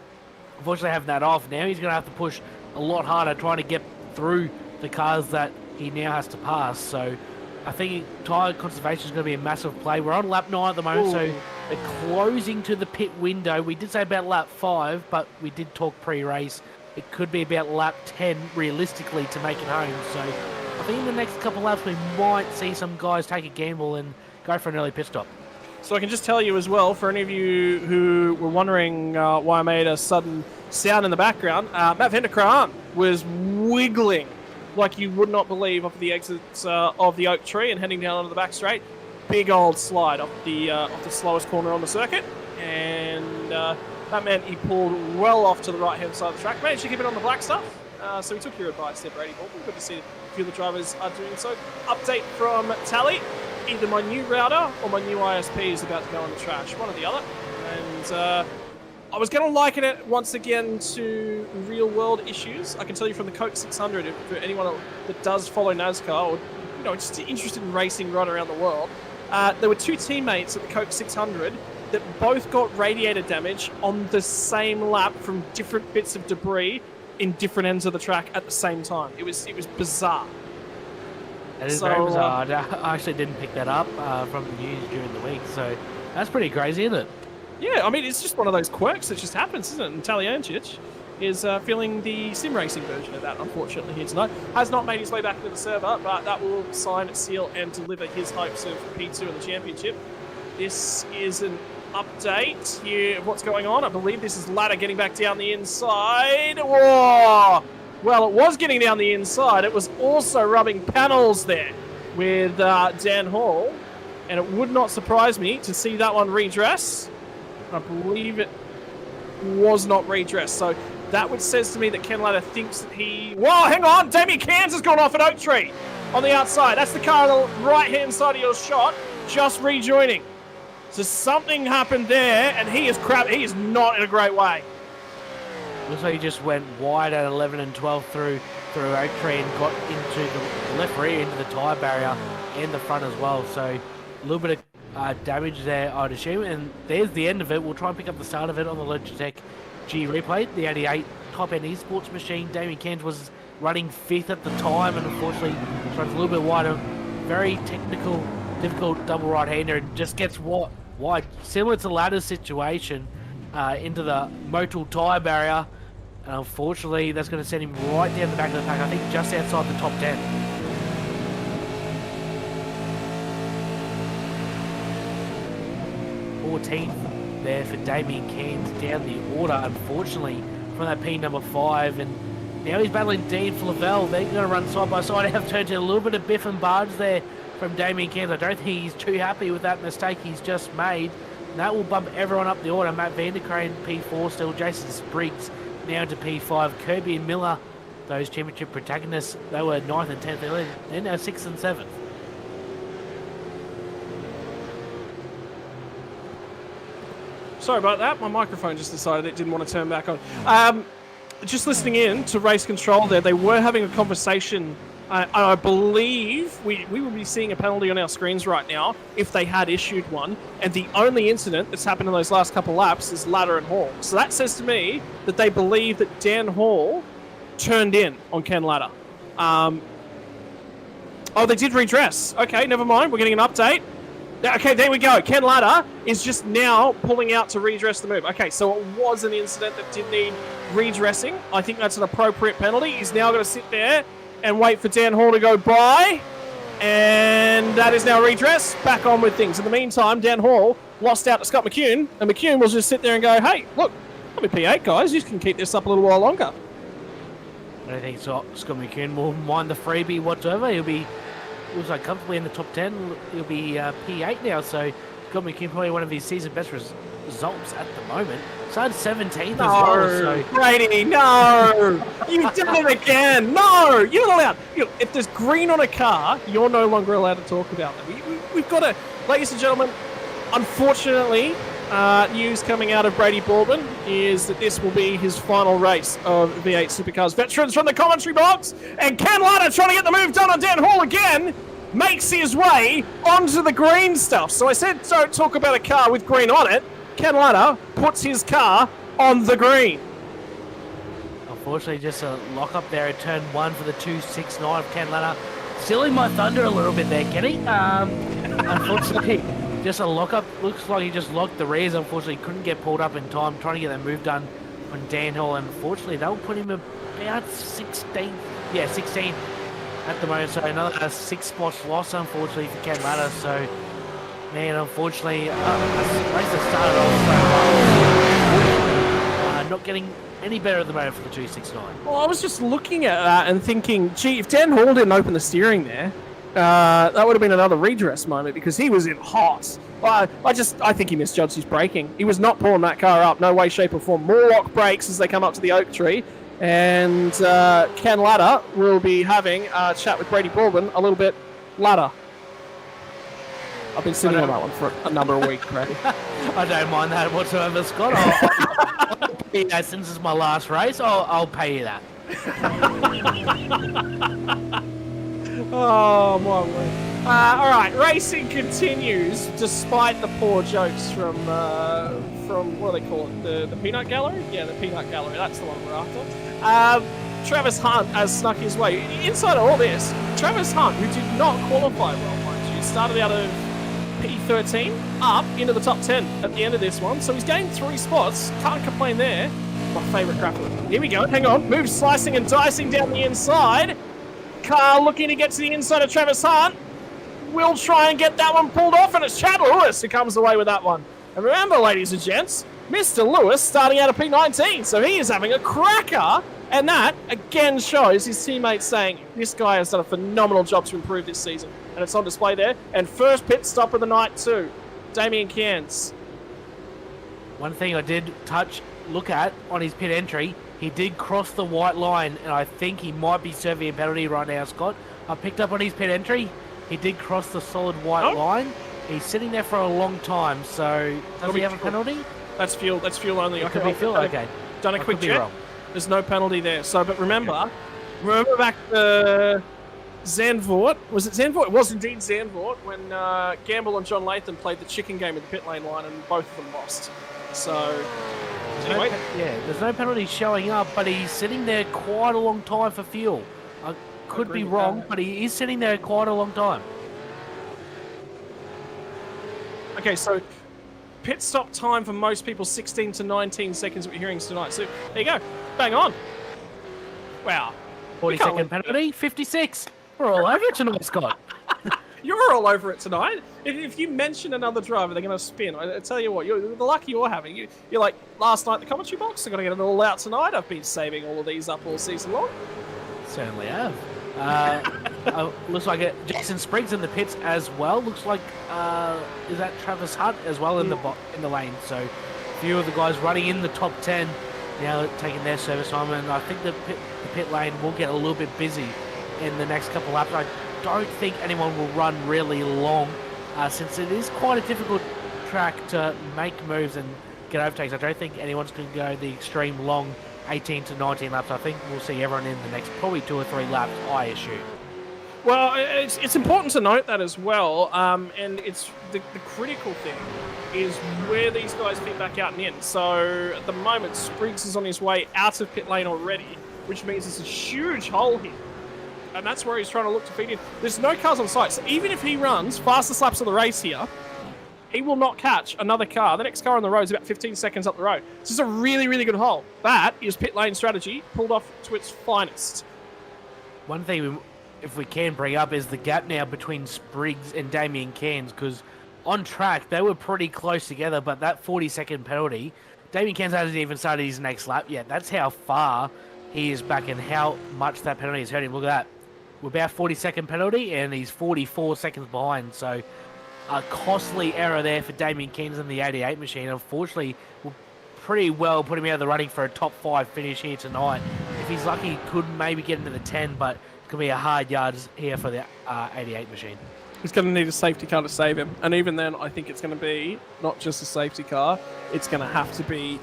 unfortunately having that off, now he's going to have to push a lot harder trying to get through the cars that he now has to pass. So I think tyre conservation is going to be a massive play. We're on lap 9 at the moment, so they're closing to the pit window. We did say about lap 5, but we did talk pre-race. It could be about lap 10, realistically, to make it home. So I think in the next couple of laps, we might see some guys take a gamble and go for an early pit stop. So I can just tell you as well, for any of you who were wondering why I made a sudden sound in the background, Matt Vanderkraan was wiggling like you would not believe off the exits of the oak tree and heading down onto the back straight. Big old slide off the slowest corner on the circuit. And that meant he pulled well off to the right-hand side of the track. Managed to keep it on the black stuff. So we took your advice there, Brady Ball. Good to see a few of the drivers are doing so. Update from Tally. Either my new router or my new ISP is about to go in the trash. One or the other. And I was going to liken it once again to real-world issues. I can tell you from the Coke 600, if for anyone that does follow NASCAR or just interested in racing right around the world, there were two teammates at the Coke 600 that both got radiator damage on the same lap from different bits of debris in different ends of the track at the same time. It was bizarre. That is very bizarre. I actually didn't pick that up from the news during the week, so that's pretty crazy, isn't it? Yeah, I mean, it's just one of those quirks that just happens, isn't it? And Talyancic is feeling the sim racing version of that, unfortunately, here tonight. Has not made his way back into the server, but that will sign, seal, and deliver his hopes of P2 in the championship. This is an update here of what's going on. I believe this is Ladder getting back down the inside. Whoa! Well, it was getting down the inside. It was also rubbing panels there with Dan Hall. And it would not surprise me to see that one redress. I believe it was not redressed. So that would says to me that Ken Ladder thinks that he... Whoa, hang on! Damien Cairns has gone off at Oak Tree on the outside. That's the car on the right-hand side of your shot, just rejoining. So something happened there, and he is crap. He is not in a great way. Looks like he just went wide at 11 and 12 through Oak Tree and got into the left rear, into the tyre barrier and the front as well. So a little bit of damage there, I'd assume. And there's the end of it. We'll try and pick up the start of it on the Logitech G replay. The 88 top-end esports machine. Damien Cairns was running 5th at the time, and unfortunately runs a little bit wider. Very technical, difficult double right-hander, and just gets wide, similar to Ladder's situation, into the Motul tyre barrier. And unfortunately, that's going to send him right down the back of the pack, I think just outside the top 10. There for Damien Cairns down the order, unfortunately, from that P number 5. And now he's battling Dean Flavel. They're going to run side by side. I have turned to a little bit of biff and barge there from Damien Cairns. I don't think he's too happy with that mistake he's just made. And that will bump everyone up the order. Matt Vanderkrane, P4 still. Jason Spriggs now to P5. Kirby and Miller, those championship protagonists, they were 9th and 10th. They're now 6th and 7th. Sorry about that. My microphone just decided it didn't want to turn back on. Just listening in to Race Control there, they were having a conversation. I believe we will be seeing a penalty on our screens right now if they had issued one. And the only incident that's happened in those last couple laps is Ladder and Hall. So that says to me that they believe that Dan Hall turned in on Ken Ladder. Oh, they did redress. Okay, never mind. We're getting an update. Okay, there we go. Ken Ladder is just now pulling out to redress the move. Okay, so it was an incident that did need redressing. I think that's an appropriate penalty. He's now going to sit there and wait for Dan Hall to go by. And that is now redressed. Back on with things. In the meantime, Dan Hall lost out to Scott McCune. And McCune will just sit there and go, hey, look, I'm a P8, guys. You can keep this up a little while longer. I don't think Scott McCune will mind the freebie whatsoever. He'll be... looks like comfortably in the top 10. He'll be P8 now, so Scott McCune probably one of his season best results at the moment. Started 17th as well. So. Brady, no! You did it again! No! You're not allowed. If there's green on a car, you're no longer allowed to talk about them. We've got to, ladies and gentlemen, unfortunately, news coming out of Brady Baldwin is that this will be his final race of V8 Supercars Veterans from the commentary box. And Ken Ladder, trying to get the move done on Dan Hall again, makes his way onto the green stuff. So I said don't talk about a car with green on it. Ken Ladder puts his car on the green. Unfortunately, just a lock up there at turn 1 for the 269 of Ken Ladder. Stealing my thunder a little bit there, Kenny. Unfortunately, just a lock up. Looks like he just locked the rears. Unfortunately, couldn't get pulled up in time, trying to get that move done on Dan Hall. Unfortunately, they'll put him about 16. Yeah, 16 at the moment. So another 6 spots lost, unfortunately, for Ken Ladder. So, man, unfortunately, a race that started off so well, not getting any better at the moment for the 269. Well, I was just looking at that and thinking, gee, if Dan Hall didn't open the steering there, that would have been another redress moment because he was in hot. I think he misjudged his braking. He was not pulling that car up, no way, shape or form. More lock brakes as they come up to the Oak Tree. And Ken Ladder will be having a chat with Brady Baldwin a little bit later. I've been sitting on that one for a number of weeks, Brady. I don't mind that whatsoever, Scott. I'll pay that since it's my last race. I'll pay you that. Oh, my word. All right, racing continues despite the poor jokes from what do they call it? The peanut gallery? Yeah, the peanut gallery. That's the one we're after. Travis Hunt has snuck his way inside of all this. Travis Hunt, who did not qualify well, mind you, started out of P13 up into the top 10 at the end of this one. So he's gained 3 spots. Can't complain there. My favourite grappler. Here we go. Hang on. Move slicing and dicing down the inside. Car looking to get to the inside of Travis Hunt. Will try and get that one pulled off, and it's Chad Lewis who comes away with that one. And remember, ladies and gents, Mr. Lewis starting out of P19, so he is having a cracker. And that, again, shows his teammates saying, this guy has done a phenomenal job to improve this season. And it's on display there. And first pit stop of the night, too. Damien Cairns. One thing I did look at on his pit entry, he did cross the white line, and I think he might be serving a penalty right now, Scott. I picked up on his pit entry. He did cross the solid white line. He's sitting there for a long time, so does he have a penalty? That's fuel only. It could be fuel, okay. Done a quick check. There's no penalty there. So, but remember back to Zandvoort. Was it Zandvoort? It was indeed Zandvoort when Gamble and John Latham played the chicken game at the pit lane line, and both of them lost. So, anyway. There's no penalty showing up, but he's sitting there quite a long time for fuel. I could be wrong, but he is sitting there quite a long time. Okay, so pit stop time for most people, 16 to 19 seconds we're hearing tonight. So there you go. Bang on. Wow. 40-second penalty, 56. We're all over it tonight, Scott. You're all over it tonight. If you mention another driver, they're going to spin. I tell you what, the luck you're having. You're like, last night, the commentary box, I've got to get it all out tonight. I've been saving all of these up all season long. Certainly have. Looks like Jason Spriggs in the pits as well. Looks like is that Travis Hunt as well in the lane. So a few of the guys running in the top 10 now taking their service time, and I think the pit lane will get a little bit busy in the next couple laps. I don't think anyone will run really long since it is quite a difficult track to make moves and get overtakes. I don't think anyone's going to go the extreme long 18 to 19 laps. I think we'll see everyone in the next probably 2 or 3 laps, I assume. Well, it's important to note that as well, and it's the critical thing is where these guys fit back out and in. So at the moment, Spriggs is on his way out of pit lane already, which means there's a huge hole here. And that's where he's trying to look to feed in. There's no cars on site, so even if he runs fastest laps of the race here, he will not catch another car. The next car on the road is about 15 seconds up the road. This is a really, really good hole. That is pit lane strategy pulled off to its finest. One thing, if we can bring up, is the gap now between Spriggs and Damien Cairns, because on track, they were pretty close together, but that 40-second penalty, Damien Cairns hasn't even started his next lap yet. That's how far he is back and how much that penalty has hurt him. Look at that. We're about 40-second penalty, and he's 44 seconds behind, so a costly error there for Damien Cairns in the 88 machine. Unfortunately, will pretty well put him out of the running for a top 5 finish here tonight. If he's lucky, he could maybe get into the 10, but it could be a hard yards here for the 88 machine. He's going to need a safety car to save him. And even then, I think it's going to be not just a safety car. It's going to have to be,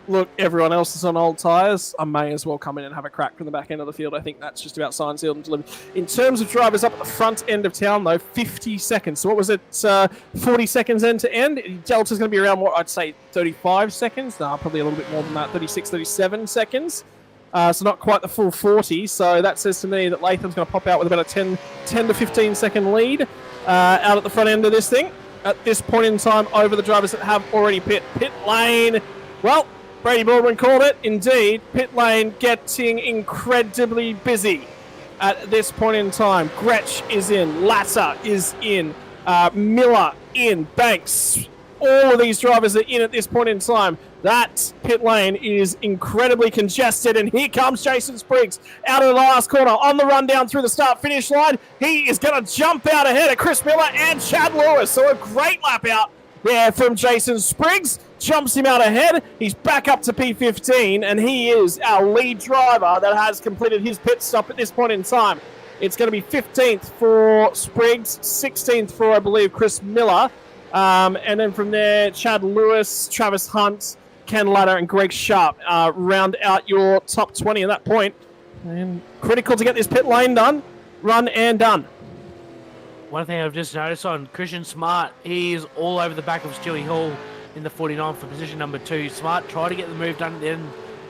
look, everyone else is on old tyres. I may as well come in and have a crack from the back end of the field. I think that's just about signed, sealed, and delivered. In terms of drivers up at the front end of town, though, 50 seconds. So what was it? 40 seconds end to end. Delta's going to be around, what, I'd say 35 seconds. No, probably a little bit more than that, 36, 37 seconds. So not quite the full 40. So that says to me that Latham's going to pop out with about a 10 to 15 second lead out at the front end of this thing. At this point in time, over the drivers that have already pit lane. Well, Brady Baldwin called it. Indeed, pit lane getting incredibly busy at this point in time. Gretsch is in. Latta is in. Miller in. Banks. All of these drivers are in at this point in time. That pit lane is incredibly congested, and here comes Jason Spriggs out of the last corner on the run down through the start-finish line. He is going to jump out ahead of Chris Miller and Chad Lewis. So a great lap out there from Jason Spriggs. Jumps him out ahead. He's back up to P15, and he is our lead driver that has completed his pit stop at this point in time. It's going to be 15th for Spriggs, 16th for, I believe, Chris Miller. And then from there, Chad Lewis, Travis Hunt, Ken Latta, and Greg Sharp round out your top 20 at that point. And critical to get this pit lane done. Run and done. One thing I've just noticed on Christian Smart, he is all over the back of Stewie Hall in the 49 for position number 2. Smart tried to get the move done at the end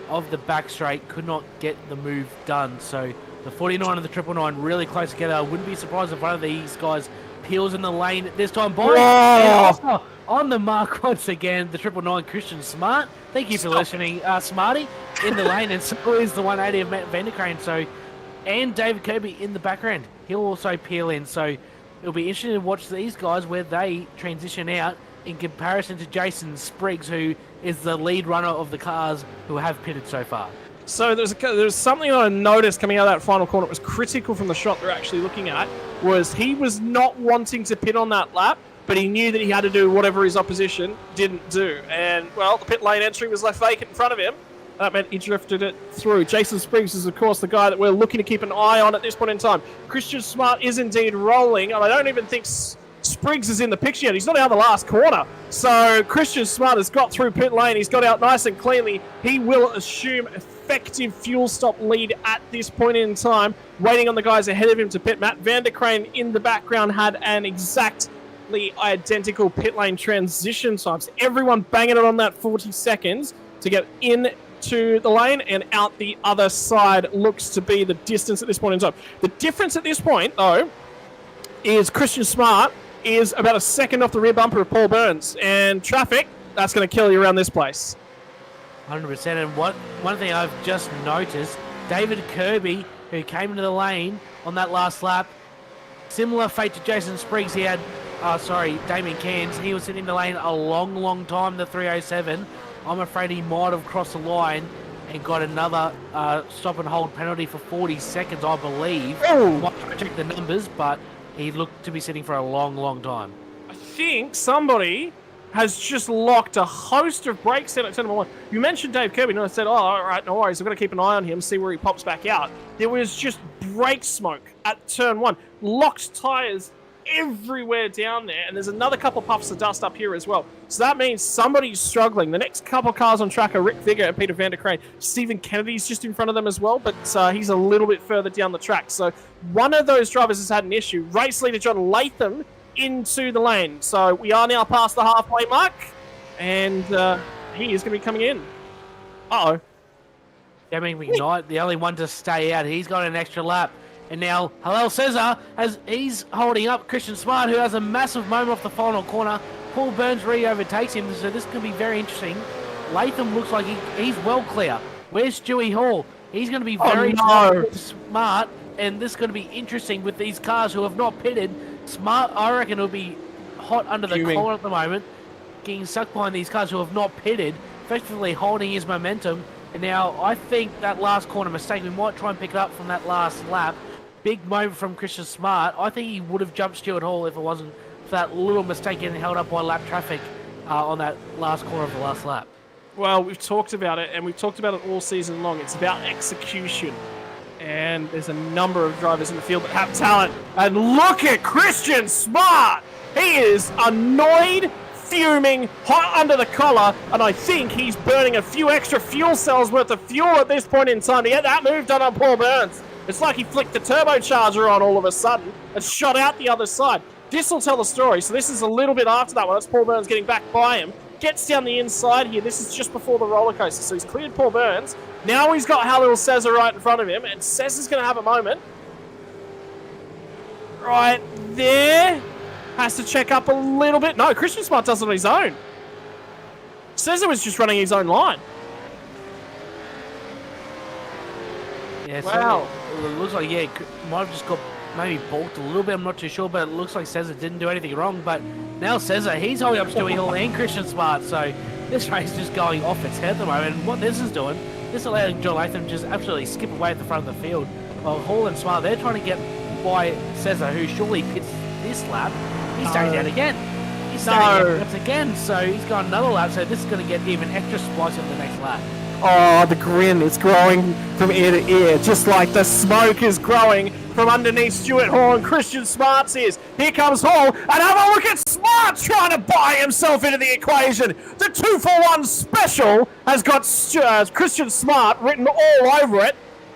of the back straight, could not get the move done. So the 49 and the 999 really close together. I wouldn't be surprised if one of these guys peels in the lane at this time. On the mark once again, the 999 Christian Smart. Thank you for listening, Smarty, in the lane, and so is the 180 of Matt Vanderkrane. So, and David Kirby in the background. He'll also peel in. So it'll be interesting to watch these guys where they transition out in comparison to Jason Spriggs, who is the lead runner of the cars who have pitted so far. So there's something that I noticed coming out of that final corner. It was critical from the shot they're actually looking at, was he was not wanting to pit on that lap, but he knew that he had to do whatever his opposition didn't do. And, well, the pit lane entry was left vacant in front of him. That meant he drifted it through. Jason Spriggs is, of course, the guy that we're looking to keep an eye on at this point in time. Christian Smart is indeed rolling, and I don't even think Spriggs is in the picture yet. He's not out of the last corner. So Christian Smart has got through pit lane. He's got out nice and cleanly. He will assume effective fuel stop lead at this point in time, waiting on the guys ahead of him to pit. Matt Vanderkrane in the background had an exactly identical pit lane transition times. Everyone banging it on that 40 seconds to get into the lane and out the other side looks to be the distance at this point in time. The difference at this point, though, is Christian Smart is about a second off the rear bumper of Paul Burns. And traffic, that's going to kill you around this place. 100%. And one thing I've just noticed, David Kirby, who came into the lane on that last lap, similar fate to Jason Spriggs. He had, Damien Cairns. He was sitting in the lane a long time, the 307. I'm afraid he might have crossed the line and got another stop and hold penalty for 40 seconds, I believe. Oh. Might check the numbers, but he looked to be sitting for a long time. I think somebody has just locked a host of brakes in at turn number 1. You mentioned Dave Kirby, and I said, all right, no worries. I've got to keep an eye on him, see where he pops back out. There was just brake smoke at turn 1. Locked tyres everywhere down there, and there's another couple puffs of dust up here as well. So that means somebody's struggling. The next couple cars on track are Rick Vigor and Peter Vanderkrane. Stephen Kennedy's just in front of them as well, but he's a little bit further down the track. So one of those drivers has had an issue. Race leader John Latham into the lane. So we are now past the halfway mark, and he is going to be coming in. Uh-oh. Damien McKnight, the only one to stay out. He's got an extra lap. And now, Hillel Cesar, as he's holding up Christian Smart, who has a massive moment off the final corner. Paul Burns re-overtakes him, so this can be very interesting. Latham looks like he's well clear. Where's Stewie Hall? He's going to be very smart, and this is going to be interesting with these cars who have not pitted. Smart, I reckon, will be hot under the collar at the moment, getting sucked behind these cars who have not pitted, effectively holding his momentum. And now, I think that last corner mistake, we might try and pick it up from that last lap. Big moment from Christian Smart. I think he would have jumped Stuart Hall if it wasn't for that little mistake getting held up by lap traffic on that last corner of the last lap. Well, we've talked about it, and we've talked about it all season long. It's about execution. And there's a number of drivers in the field that have talent. And look at Christian Smart! He is annoyed, fuming, hot under the collar, and I think he's burning a few extra fuel cells worth of fuel at this point in time to get that move done on Paul Burns. It's like he flicked the turbocharger on all of a sudden and shot out the other side. This will tell the story. So this is a little bit after that one. That's Paul Burns getting back by him. Gets down the inside here. This is just before the roller coaster. So he's cleared Paul Burns. Now he's got Halil Cesar right in front of him. And Cesar's going to have a moment. Right there. Has to check up a little bit. No, Christian Smart does it on his own. Cesar was just running his own line. Yeah, wow. So it looks like, might have just got maybe balked a little bit. I'm not too sure, but it looks like Cesar didn't do anything wrong. But now Cesar, he's holding up Stewie Hall and Christian Smart. So this race is just going off its head at the moment. And what this is doing, this is allowing John Latham just absolutely skip away at the front of the field. While Hall and Smart, they're trying to get by Cesar, who surely pits this lap. He stays out again. He's staying out once again. So he's got another lap. So this is going to get even extra spicy on the next lap. Oh, the grin is growing from ear to ear, just like the smoke is growing from underneath Stuart Hall and Christian Smart's ears. Here comes Hall, and have a look at Smart trying to buy himself into the equation. The 2-for-1 special has got Christian Smart written all over it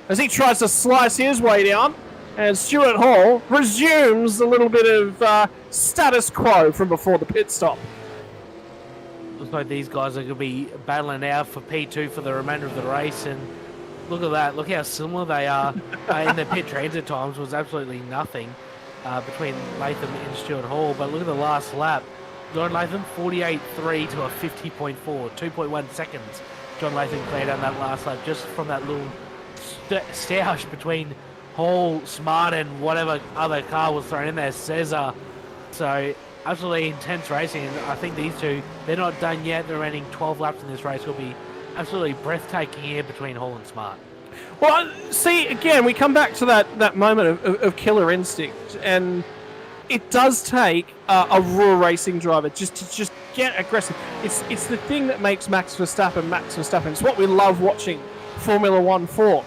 as he tries to slice his way down. And Stuart Hall resumes a little bit of status quo from before the pit stop. Looks like these guys are going to be battling out for P2 for the remainder of the race, and look at that. Look how similar they are. In the pit transit times was absolutely nothing between Latham and Stuart Hall, but look at the last lap. John Latham 48.3 to a 50.4, 2.1 seconds. John Latham cleared on that last lap just from that little stoush between Hall, Smart, and whatever other car was thrown in there, Cesar. So absolutely intense racing, and I think these two, they're not done yet. The remaining 12 laps in this race will be absolutely breathtaking here between Hall and Smart. Well, see, again, we come back to that moment of killer instinct, and it does take a raw racing driver just get aggressive. It's the thing that makes Max Verstappen. It's what we love watching Formula One for.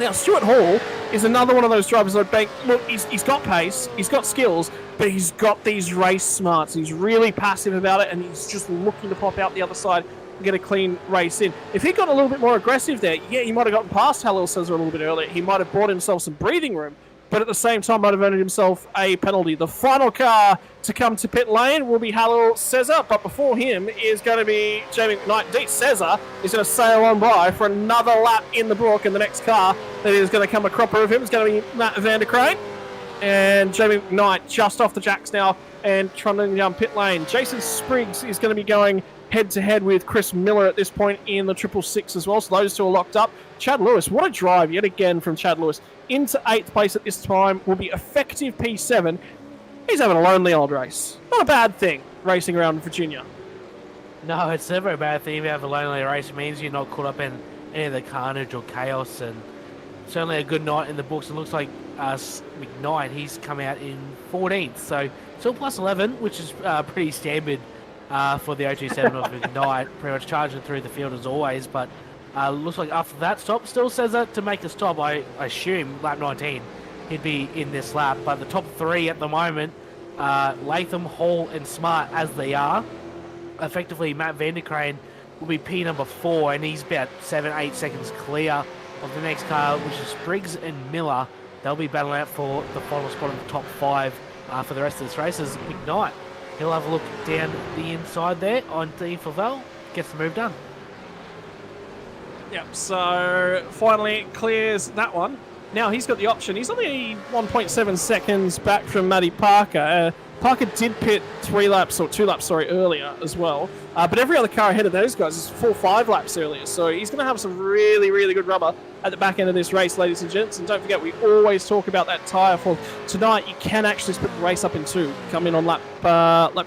Now, Stuart Hall is another one of those drivers that bank. Look, he's got pace, he's got skills, but he's got these race smarts. He's really passive about it, and he's just looking to pop out the other side and get a clean race in. If he got a little bit more aggressive there, yeah, he might have gotten past Halil Cesar a little bit earlier. He might have bought himself some breathing room, but at the same time might have earned himself a penalty. The final car to come to pit lane will be Halil Cesar, but before him is going to be Jamie McKnight. Indeed, Cesar is going to sail on by for another lap in the Brook, and the next car that is going to come a cropper of him is going to be Matt van der Crane. And Jamie McKnight just off the jacks now and trundling down pit lane. Jason Spriggs is going to be going head-to-head with Chris Miller at this point in the 666 as well, so those two are locked up. Chad Lewis, what a drive yet again from Chad Lewis. Into 8th place at this time will be effective P7. He's having a lonely old race. Not a bad thing, racing around Virginia. No, it's never a bad thing if you have a lonely race. It means you're not caught up in any of the carnage or chaos, and certainly a good night in the books. It looks like McKnight, he's come out in 14th, so still plus 11, which is pretty standard for the 027 of McKnight, pretty much charging through the field as always, but looks like after that stop, still says that to make a stop, I assume, lap 19, he'd be in this lap, but the top three at the moment, Latham, Hall, and Smart as they are. Effectively, Matt van der Crane will be P number 4, and he's about 7-8 seconds clear of the next car, which is Spriggs and Miller. They'll be battling out for the final spot in the top 5 for the rest of this race as McKnight. He'll have a look down the inside there on the Favel, gets the move done. Yep, so finally it clears that one. Now he's got the option. He's only 1.7 seconds back from Matty Parker. Parker did pit 2 laps earlier as well. But every other car ahead of those guys is 4-5 laps earlier. So he's going to have some really, really good rubber at the back end of this race, ladies and gents. And don't forget, we always talk about that tyre for tonight. You can actually split the race up in 2. Come in on lap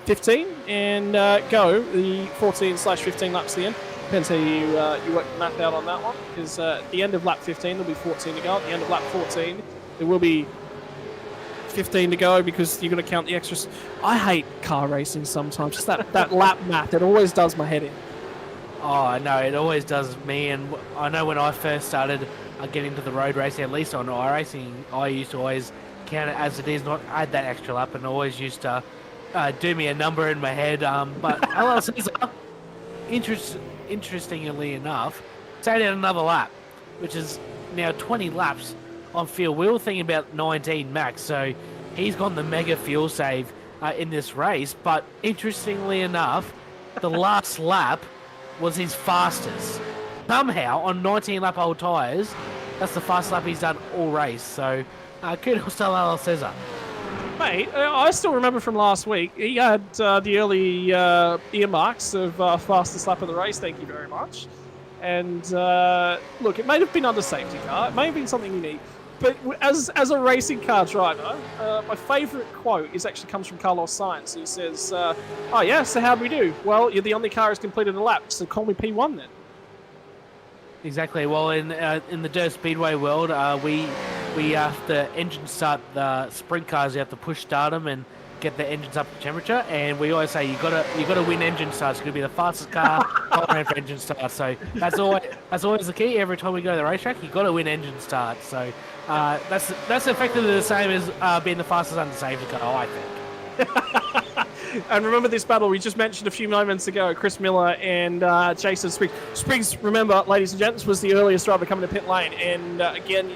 15 and go the 14/15 laps to the end. Depends how you work the math out on that one. Because at the end of lap 15, there'll be 14 to go. At the end of lap 14, there will be 15 to go because you've got to count the extras. I hate car racing sometimes. Just that lap math, it always does my head in. Oh, no, it always does me. And I know when I first started getting into the road racing, at least on iRacing, I used to always count it as it is, not add that extra lap, and always used to do me a number in my head. But LL Caesar, interestingly enough, stayed at another lap, which is now 20 laps on field. We were thinking about 19 max, so he's got the mega fuel save in this race. But interestingly enough, the last lap was his fastest. Somehow, on 19 lap old tyres, that's the fastest lap he's done all race. So kudos to LL Caesar. Mate, I still remember from last week, he had the early earmarks of fastest lap of the race, thank you very much. And look, it may have been under safety car, it may have been something unique, but as a racing car driver, my favourite quote actually comes from Carlos Sainz. He says, oh yeah, so how do we do? Well, you're the only car who's completed a lap, so call me P1 then. Exactly. Well, in the Dirt Speedway world, we have to engine start the sprint cars. You have to push start them and get the engines up to temperature. And we always say you gotta win engine starts. It's gonna be the fastest car around for engine start. So that's That's always the key. Every time we go to the racetrack, you got to win engine start. So that's effectively the same as being the fastest under safety car, I think. And remember this battle we just mentioned a few moments ago, Chris Miller and Jason Spriggs. Spriggs, remember, ladies and gents, was the earliest driver coming to pit lane. And again,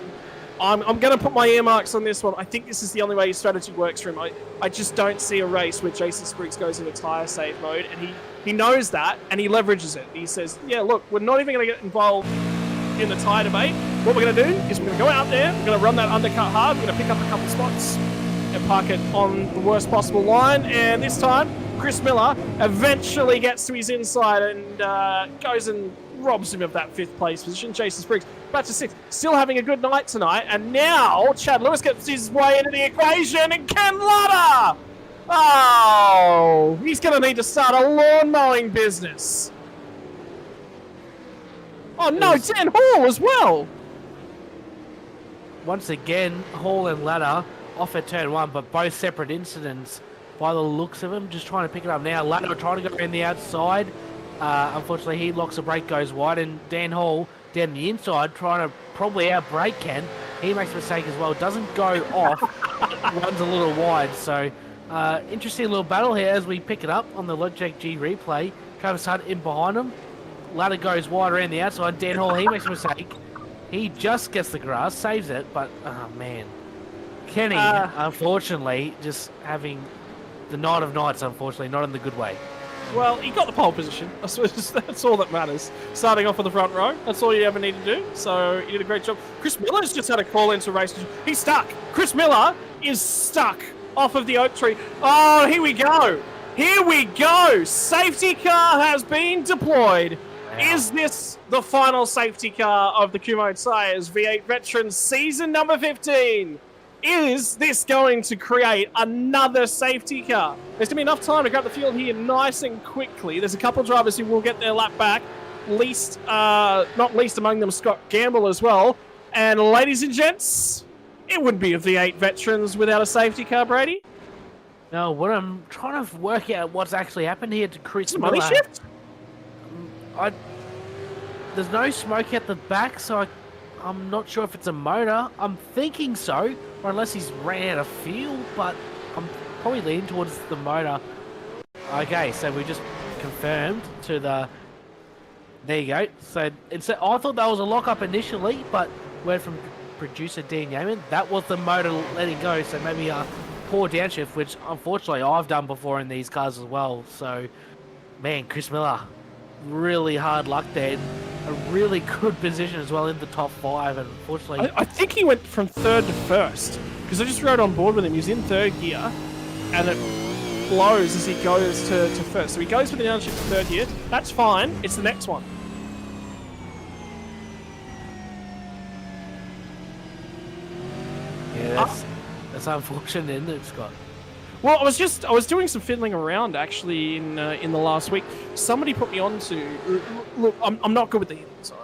I'm going to put my earmarks on this one. I think this is the only way his strategy works for him. I just don't see a race where Jason Spriggs goes into tyre save mode, and he knows that, and he leverages it. He says, yeah, look, we're not even going to get involved in the tyre debate. What we're going to do is we're going to go out there, we're going to run that undercut hard, we're going to pick up a couple spots and park it on the worst possible line. And this time, Chris Miller eventually gets to his inside and goes and robs him of that 5th place position. Jason Spriggs back to 6th, still having a good night tonight. And now Chad Lewis gets his way into the equation, and Ken Lutter! Oh, he's going to need to start a lawn mowing business. Oh no, Dan Hall as well. Once again, Hall and Ladder off at turn 1, but both separate incidents by the looks of them. Just trying to pick it up now. Ladder trying to go around the outside. Unfortunately, he locks the brake, goes wide, and Dan Hall down the inside trying to probably outbrake Ken. He makes a mistake as well. Doesn't go off. Runs a little wide. So, interesting little battle here as we pick it up on the Logitech G replay. Travis Hunt in behind him. Ladder goes wide around the outside. Dan Hall, he makes a mistake. He just gets the grass, saves it, but, oh, man. Kenny, unfortunately, just having the night of nights, unfortunately, not in the good way. Well, he got the pole position. I suppose that's all that matters. Starting off on the front row, that's all you ever need to do. So you did a great job. Chris Miller's just had a call into race. He's stuck. Chris Miller is stuck off of the oak tree. Oh, here we go. Here we go. Safety car has been deployed. Wow. Is this the final safety car of the Kumho Tyres V8 Veterans season number 15? Is this going to create another safety car? There's going to be enough time to grab the field here nice and quickly. There's a couple of drivers who will get their lap back. Not least among them, Scott Gamble as well. And ladies and gents, it wouldn't be a V8 Veterans without a safety car, Brady. No, what I'm trying to work out what's actually happened here to Chris Miller. Money shift? There's no smoke at the back, so I'm not sure if it's a motor. I'm thinking so, or unless he's ran out of fuel, but I'm probably leaning towards the motor. Okay, so we just confirmed to the... There you go. So I thought that was a lock-up initially, but word from producer Dean Yeaman, that was the motor letting go, so maybe a poor downshift, which unfortunately I've done before in these cars as well. So, man, Chris Miller, really hard luck there. A really good position as well in the top 5, and unfortunately... I think he went from 3rd to 1st, because I just rode on board with him. He was in 3rd gear, and it blows as he goes to 1st. So he goes for the downshift to 3rd gear. That's fine. It's the next one. Yeah, that's unfortunate, isn't it, Scott? Well, I was doing some fiddling around actually in the last week. Somebody put me on to look. I'm not good with the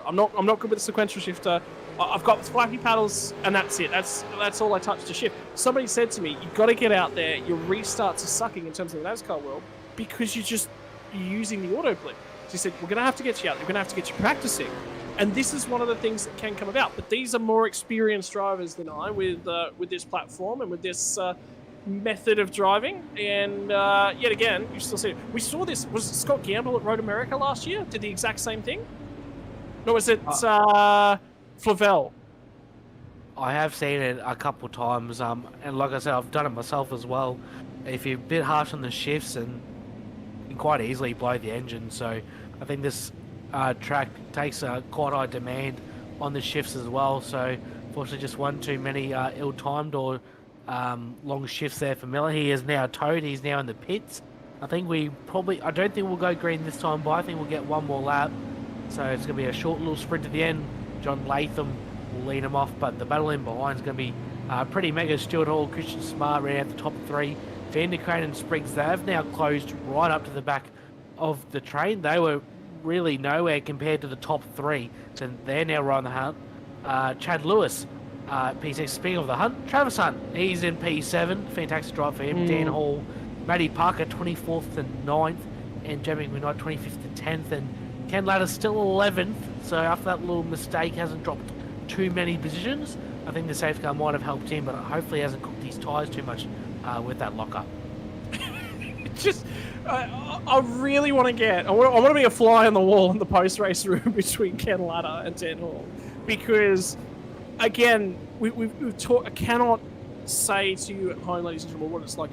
I'm not good with the sequential shifter. I've got flappy paddles and that's it. That's all I touch to shift. Somebody said to me, "You've got to get out there. Your restarts are sucking in terms of the NASCAR world because you're using the auto clip." So he said, "We're going to have to get you out there. We're going to have to get you practicing." And this is one of the things that can come about. But these are more experienced drivers than I with this platform and with this method of driving. And yet again, you still see it. We saw this. Was it Scott Gamble at Road America last year? Did the exact same thing? No, was it Flavel? I have seen it a couple times, and like I said, I've done it myself as well. If you're a bit harsh on the shifts, and you can quite easily blow the engine. So I think this track takes quite high demand on the shifts as well. So unfortunately, just one too many ill-timed or long shifts there for Miller. He is now towed. He's now in the pits. I don't think we'll go green this time, but I think we'll get one more lap. So it's going to be a short little sprint at the end. John Latham will lead him off, but the battle in behind is going to be pretty mega. Stuart Hall, Christian Smart ran out the top 3. Vanderkrane and Spriggs, they've now closed right up to the back of the train. They were really nowhere compared to the top 3, so they're now right on the hunt. Chad Lewis, P6. Speaking of the hunt, Travis Hunt, he's in P7. Fantastic drive for him. Dan Hall, Matty Parker, 24th and 9th, and Jamie McKnight, 25th and 10th. And Ken Ladder's still 11th, so after that little mistake, hasn't dropped too many positions. I think the safety car might have helped him, but hopefully he hasn't cooked his tyres too much with that lockup. Just, I really want to get. I want to be a fly on the wall in the post-race room between Ken Ladder and Dan Hall, because, again, we've talked. I cannot say to you at home, ladies and gentlemen, what it's like.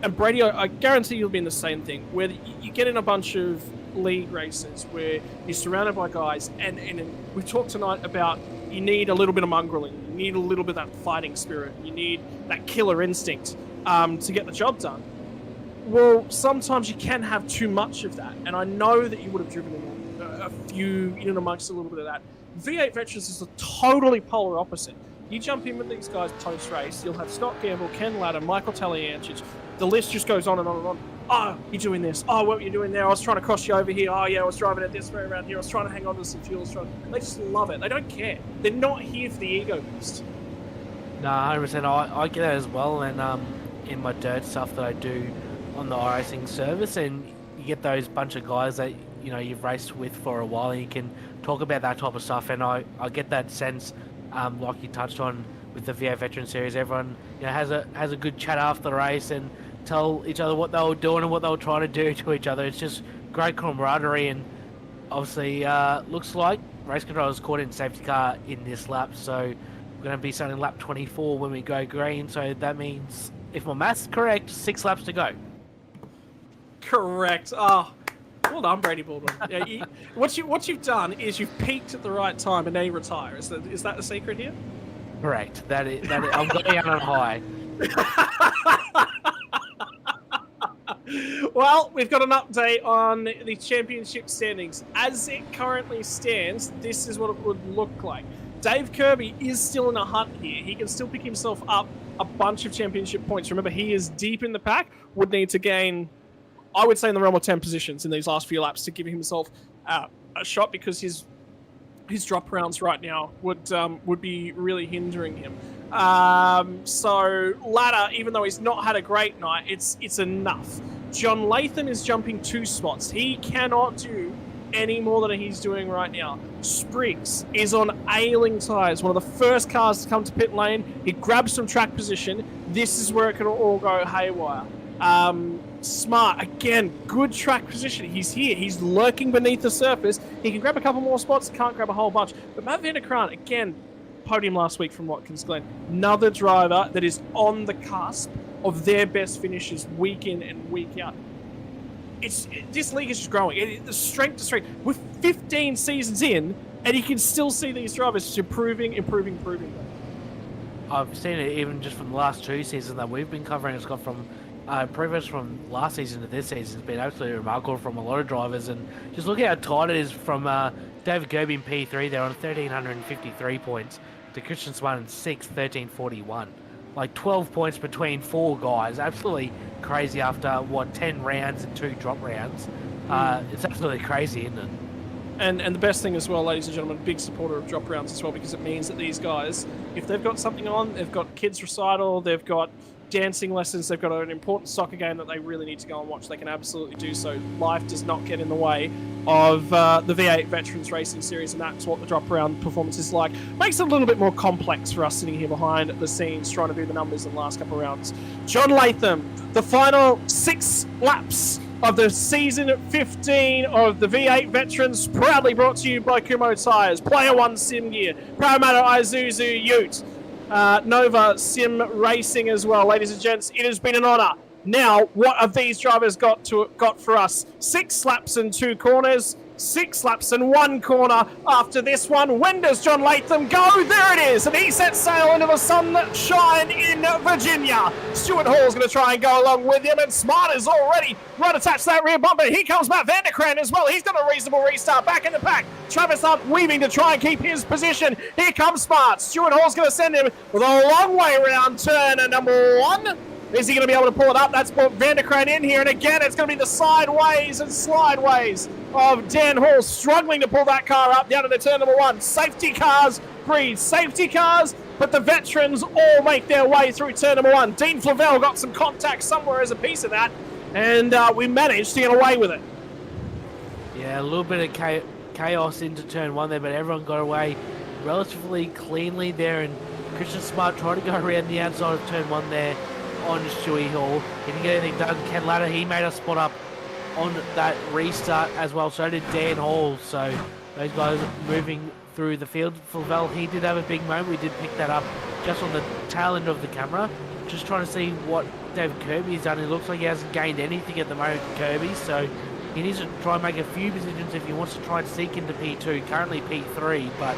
And Brady, I guarantee you'll be in the same thing, where you get in a bunch of league races where you're surrounded by guys, and we talked tonight about you need a little bit of mongrelling, you need a little bit of that fighting spirit, you need that killer instinct to get the job done. Well, sometimes you can have too much of that, and I know that you would have driven in a few, in amongst a little bit of that. V8 Veterans is the totally polar opposite. You jump in with these guys post-race, you'll have Scott Gamble, Ken Ladder, Michael Taliancic. The list just goes on and on and on. Oh, you're doing this. Oh, what were you doing there? I was trying to cross you over here. Oh, yeah, I was driving at this way around here. I was trying to hang on to some fuel. They just love it. They don't care. They're not here for the ego boost. No, 100%. I get that as well, and in my dirt stuff that I do on the iRacing service, and you get those bunch of guys that you've raced with for a while, and you can talk about that type of stuff, and I get that sense, like you touched on with the V8 Veteran Series. Everyone has a good chat after the race and tell each other what they were doing and what they were trying to do to each other. It's just great camaraderie, and obviously looks like race controllers caught in safety car in this lap, so we're going to be starting lap 24 when we go green, so that means, if my math's correct, 6 laps to go. Correct. Oh, well done, Brady Baldwin. Yeah, what you've done is you've peaked at the right time and now you retire. Is that the secret here? Correct. That is. I'm going out on high. Well, we've got an update on the championship standings. As it currently stands, this is what it would look like. Dave Kirby is still in a hunt here. He can still pick himself up a bunch of championship points. Remember, he is deep in the pack. Would need to gain, I would say, in the realm of 10 positions in these last few laps to give himself a shot, because his drop rounds right now would be really hindering him. So Ladder, even though he's not had a great night, it's enough. John Latham is jumping 2 spots. He cannot do any more than he's doing right now. Spriggs is on ailing tyres, one of the first cars to come to pit lane. He grabs some track position. This is where it can all go haywire. Smart, again, good track position. He's here. He's lurking beneath the surface. He can grab a couple more spots. Can't grab a whole bunch. But Matt Vanderkrant, again, podium last week from Watkins Glen. Another driver that is on the cusp of their best finishes week in and week out. This league is just growing. The strength to strength. We're 15 seasons in, and you can still see these drivers just improving. I've seen it even just from the last 2 seasons that we've been covering. It's got from progress from last season to this season has been absolutely remarkable from a lot of drivers, and just look at how tight it is from David Kirby in P3. They're on 1,353 points to Christian Smart in 6th, 1,341. Like 12 points between 4 guys. Absolutely crazy after 10 rounds and 2 drop rounds. It's absolutely crazy, isn't it? And the best thing as well, ladies and gentlemen, big supporter of drop rounds as well, because it means that these guys, if they've got something on, they've got kids recital, they've got dancing lessons, they've got an important soccer game that they really need to go and watch, they can absolutely do so. Life does not get in the way of the V8 Veterans Racing Series, and that's what the drop round performance is like. Makes it a little bit more complex for us sitting here behind the scenes trying to do the numbers in the last couple of rounds. John Latham, the final 6 laps of the season 15 of the V8 Veterans, proudly brought to you by Kumho Tyres, Player One Sim Gear, Parramatta Isuzu Ute, Nova Sim Racing as well. Ladies and gents, it has been an honour. Now, what have these drivers got for us? 6 laps and 2 corners, 6 laps and 1 corner after this one. When does John Latham go? There it is, and he sets sail into the sunshine in Virginia. Stuart Hall's going to try and go along with him, and Smart is already right attached to that rear bumper. Here comes Matt Vanderkrant as well. He's got a reasonable restart back in the pack. Travis Hunt weaving to try and keep his position. Here comes Smart. Stuart Hall's going to send him with a long way around turn number 1. Is he going to be able to pull it up? That's put Vanderkrant in here. And again, it's going to be the sideways and slideways of Dan Hall struggling to pull that car up down into turn number 1. Safety cars breed safety cars, but the veterans all make their way through turn number 1. Dean Flavelle got some contact somewhere as a piece of that, and we managed to get away with it. Yeah, a little bit of chaos into turn 1 there, but everyone got away relatively cleanly there, and Christian Smart tried to go around the outside of turn 1 there on Stewie Hall. He didn't get anything done. Ken Latta, he made a spot up on that restart as well. So did Dan Hall. So those guys moving through the field. Flavel, he did have a big moment. We did pick that up just on the tail end of the camera. Just trying to see what David Kirby's done. It looks like he hasn't gained anything at the moment, Kirby. So he needs to try and make a few decisions if he wants to try and sneak into P2. Currently P3, but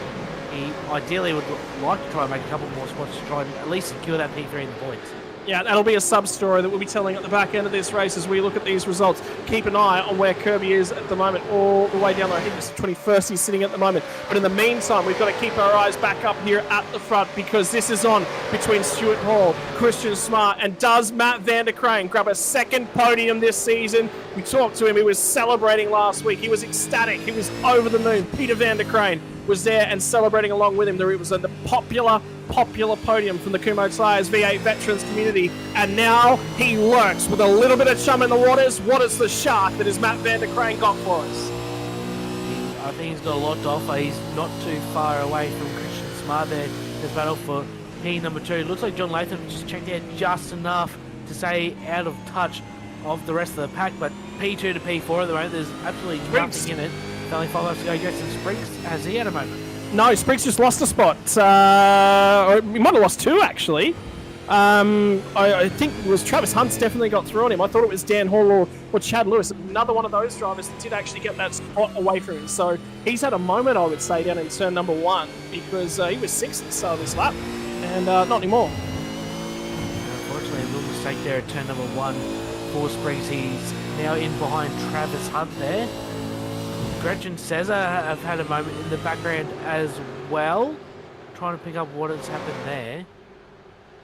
he ideally would like to try and make a couple more spots to try and at least secure that P3 in the points. Yeah, that'll be a sub-story that we'll be telling at the back end of this race as we look at these results. Keep an eye on where Kirby is at the moment, all the way down there. I think it's 21st he's sitting at the moment. But in the meantime, we've got to keep our eyes back up here at the front because this is on between Stuart Hall, Christian Smart, and does Matt Vander Crane grab a second podium this season? We talked to him. He was celebrating last week. He was ecstatic. He was over the moon. Peter Vander Crane was there and celebrating along with him. There was a popular podium from the Kumho Tyres V8 Veterans community, and now he lurks with a little bit of chum in the waters. What is the shark that has Matt Vander Crane got for us? I think he's got a lot to offer. He's not too far away from Christian Smart there. This battle for P number 2. Looks like John Latham just checked out just enough to stay out of touch of the rest of the pack, but P2 to P4 at the moment, there's absolutely nothing in it. There's only 5 laps to go. Jason Spriggs, has he had a moment? No, Spriggs just lost a spot. Or he might have lost 2, actually. I think it was Travis Hunt's definitely got through on him. I thought it was Dan Hall or Chad Lewis, another one of those drivers that did actually get that spot away from him. So he's had a moment, I would say, down in turn number 1 because he was 6th at the start of this lap, and not anymore. Unfortunately, a little mistake there at turn number 1 for Spriggs. He's now in behind Travis Hunt there. Gretchen Cesar have had a moment in the background as well. Trying to pick up what has happened there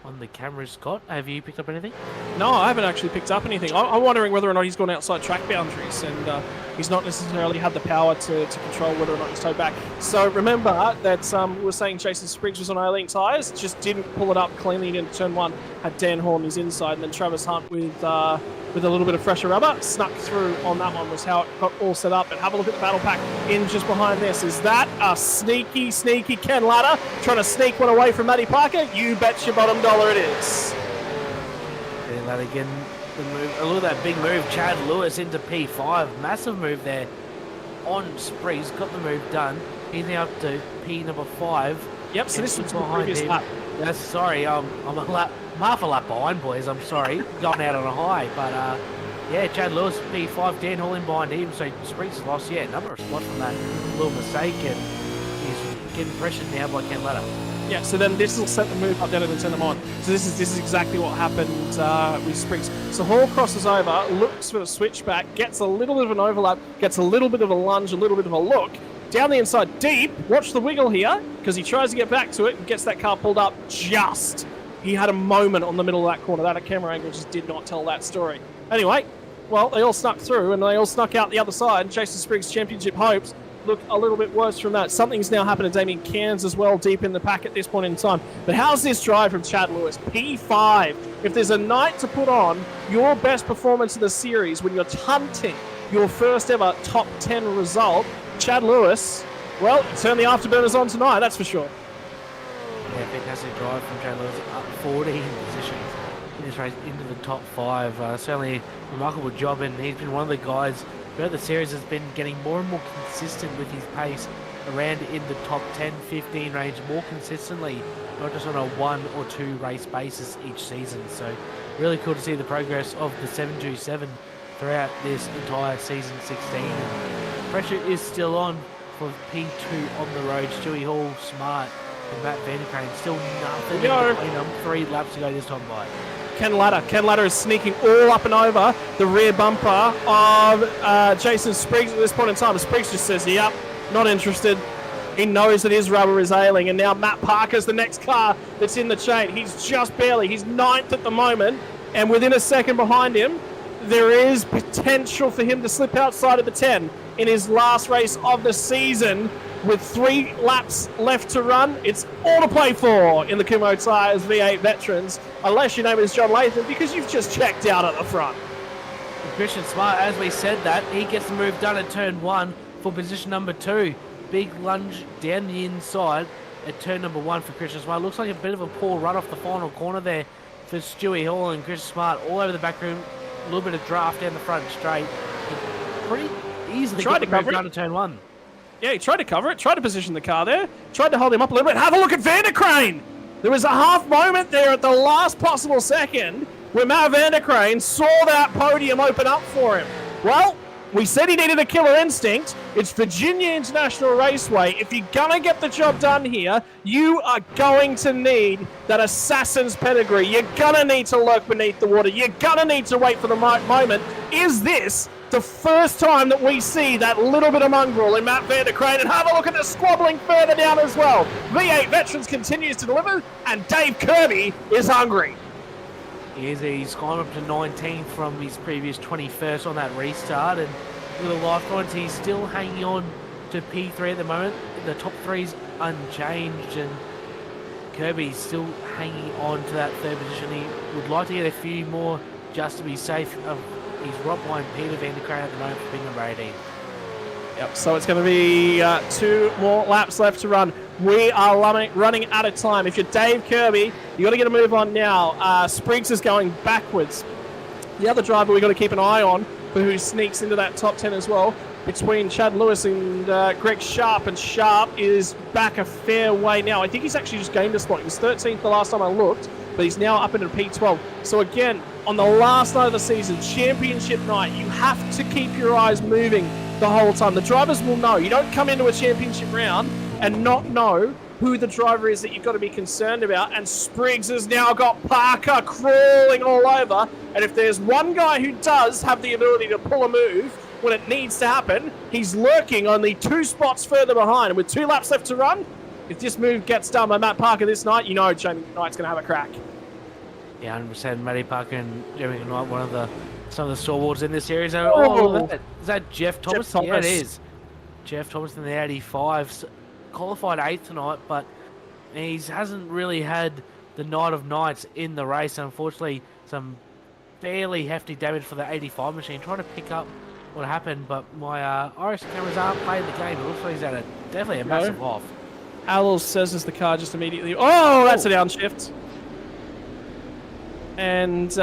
on the camera. Scott, have you picked up anything? No, I haven't actually picked up anything. I'm wondering whether or not he's gone outside track boundaries and he's not necessarily had the power to control whether or not he's towed back. So remember that we were saying Jason Spriggs was on iRacing tyres, just didn't pull it up cleanly into turn 1, had Dan Hall on his inside, and then Travis Hunt with a little bit of fresher rubber snuck through on that one was how it got all set up. But have a look at the battle pack in just behind this. Is that a sneaky Ken Latta trying to sneak one away from Matty Parker? You bet your bottom dollar it is. And that again, the move, look at that big move. Chad Lewis into P5, massive move there on Spriggs, got the move done. He's now up to P number 5. Yep, so this was the previous lap. Yes, sorry, I'm half a lap behind, boys. I'm sorry, gone out on a high, but yeah, Chad Lewis P5, Dan Hall in behind him. So Spriggs lost, yeah, a number of spots from that little mistake, and he's getting pressured now by Ken Latta. Yeah, so then this will set the move up down and turn them on. So this is exactly what happened with Spriggs. So Hall crosses over, looks for the switchback, gets a little bit of an overlap, gets a little bit of a lunge, a little bit of a look. Down the inside deep, watch the wiggle here, because he tries to get back to it and gets that car pulled up just. He had a moment on the middle of that corner. That camera angle just did not tell that story. Anyway, well, they all snuck through and they all snuck out the other side. Jason Spriggs' championship hopes look a little bit worse from that. Something's now happened to Damien Cairns as well, deep in the pack at this point in time. But how's this drive from Chad Lewis? P5. If there's a night to put on your best performance of the series when you're hunting your first ever top 10 result, Chad Lewis, well, turn the afterburners on tonight, that's for sure. Yeah, fantastic drive from Chad Lewis, up 14 positions in this race into the top 5. Certainly a remarkable job, and he's been one of the guys throughout the series has been getting more and more consistent with his pace around in the top 10, 15 range more consistently, not just on a 1 or 2 race basis each season. So really cool to see the progress of the 727 throughout this entire season 16. And pressure is still on for P2 on the road. Stewie Hall, Smart, and Matt Vander Crane. Still nothing between them. 3 laps to go this time by. Ken Latta is sneaking all up and over the rear bumper of Jason Spriggs at this point in time. Spriggs just says, yep, not interested. He knows that his rubber is ailing, and now Matt Parker's the next car that's in the chain. He's just barely, he's 9th at the moment, and within a second behind him, there is potential for him to slip outside of the 10 in his last race of the season. With 3 laps left to run, it's all to play for in the Kumho Tyres V8 Veterans, unless your name is John Latham, because you've just checked out at the front. Christian Smart, as we said that, he gets the move done at turn 1 for position number 2. Big lunge down the inside at turn number 1 for Christian Smart. Looks like a bit of a poor run off the final corner there for Stewie Hall, and Christian Smart all over the back room. A little bit of draft down the front straight. He pretty easily got the move done at turn 1. Yeah, he tried to cover it, tried to position the car there, tried to hold him up a little bit. Have a look at Vandercrane! There was a half moment there at the last possible second where Matt Vandercrane saw that podium open up for him. Well, we said he needed a killer instinct. It's Virginia International Raceway. If you're going to get the job done here, you are going to need that assassin's pedigree. You're going to need to lurk beneath the water. You're going to need to wait for the moment. Is this the first time that we see that little bit of mongrel in Matt Vandercrane? And have a look at the squabbling further down as well. V8 Veterans continues to deliver, and Dave Kirby is hungry. He's gone up to 19 from his previous 21st on that restart, and with the life points, he's still hanging on to P3 at the moment. The top three's unchanged, and Kirby's still hanging on to that third position. He would like to get a few more just to be safe. He's right behind Peter Vandercrane at the moment for being number 18. Yep, so it's going to be 2 more laps left to run. We are running out of time. If you're Dave Kirby, you got to get a move on now. Spriggs is going backwards. The other driver we got to keep an eye on, for who sneaks into that top 10 as well, between Chad Lewis and Greg Sharp. And Sharp is back a fair way now. I think he's actually just gained a spot. He was 13th the last time I looked, but he's now up into P12. So again, on the last night of the season, championship night, you have to keep your eyes moving the whole time. The drivers will know. You don't come into a championship round and not know who the driver is that you've got to be concerned about. And Spriggs has now got Parker crawling all over. And if there's one guy who does have the ability to pull a move when it needs to happen, he's lurking only 2 spots further behind. And with 2 laps left to run, if this move gets done by Matt Parker this night, you know Jamie Knight's going to have a crack. Yeah, 100%. Matty Parker and Jamie Knight, some of the stalwarts in this series. Is that Jeff Thomas? Yeah, it is. Jeff Thomas in the 85. Qualified 8th tonight, but he hasn't really had the night of nights in the race. Unfortunately, some fairly hefty damage for the 85 machine. Trying to pick up what happened, but my iRacing cameras aren't playing the game. It looks like he's had definitely a massive off. Alol says as the car just immediately... Oh, that's a downshift. And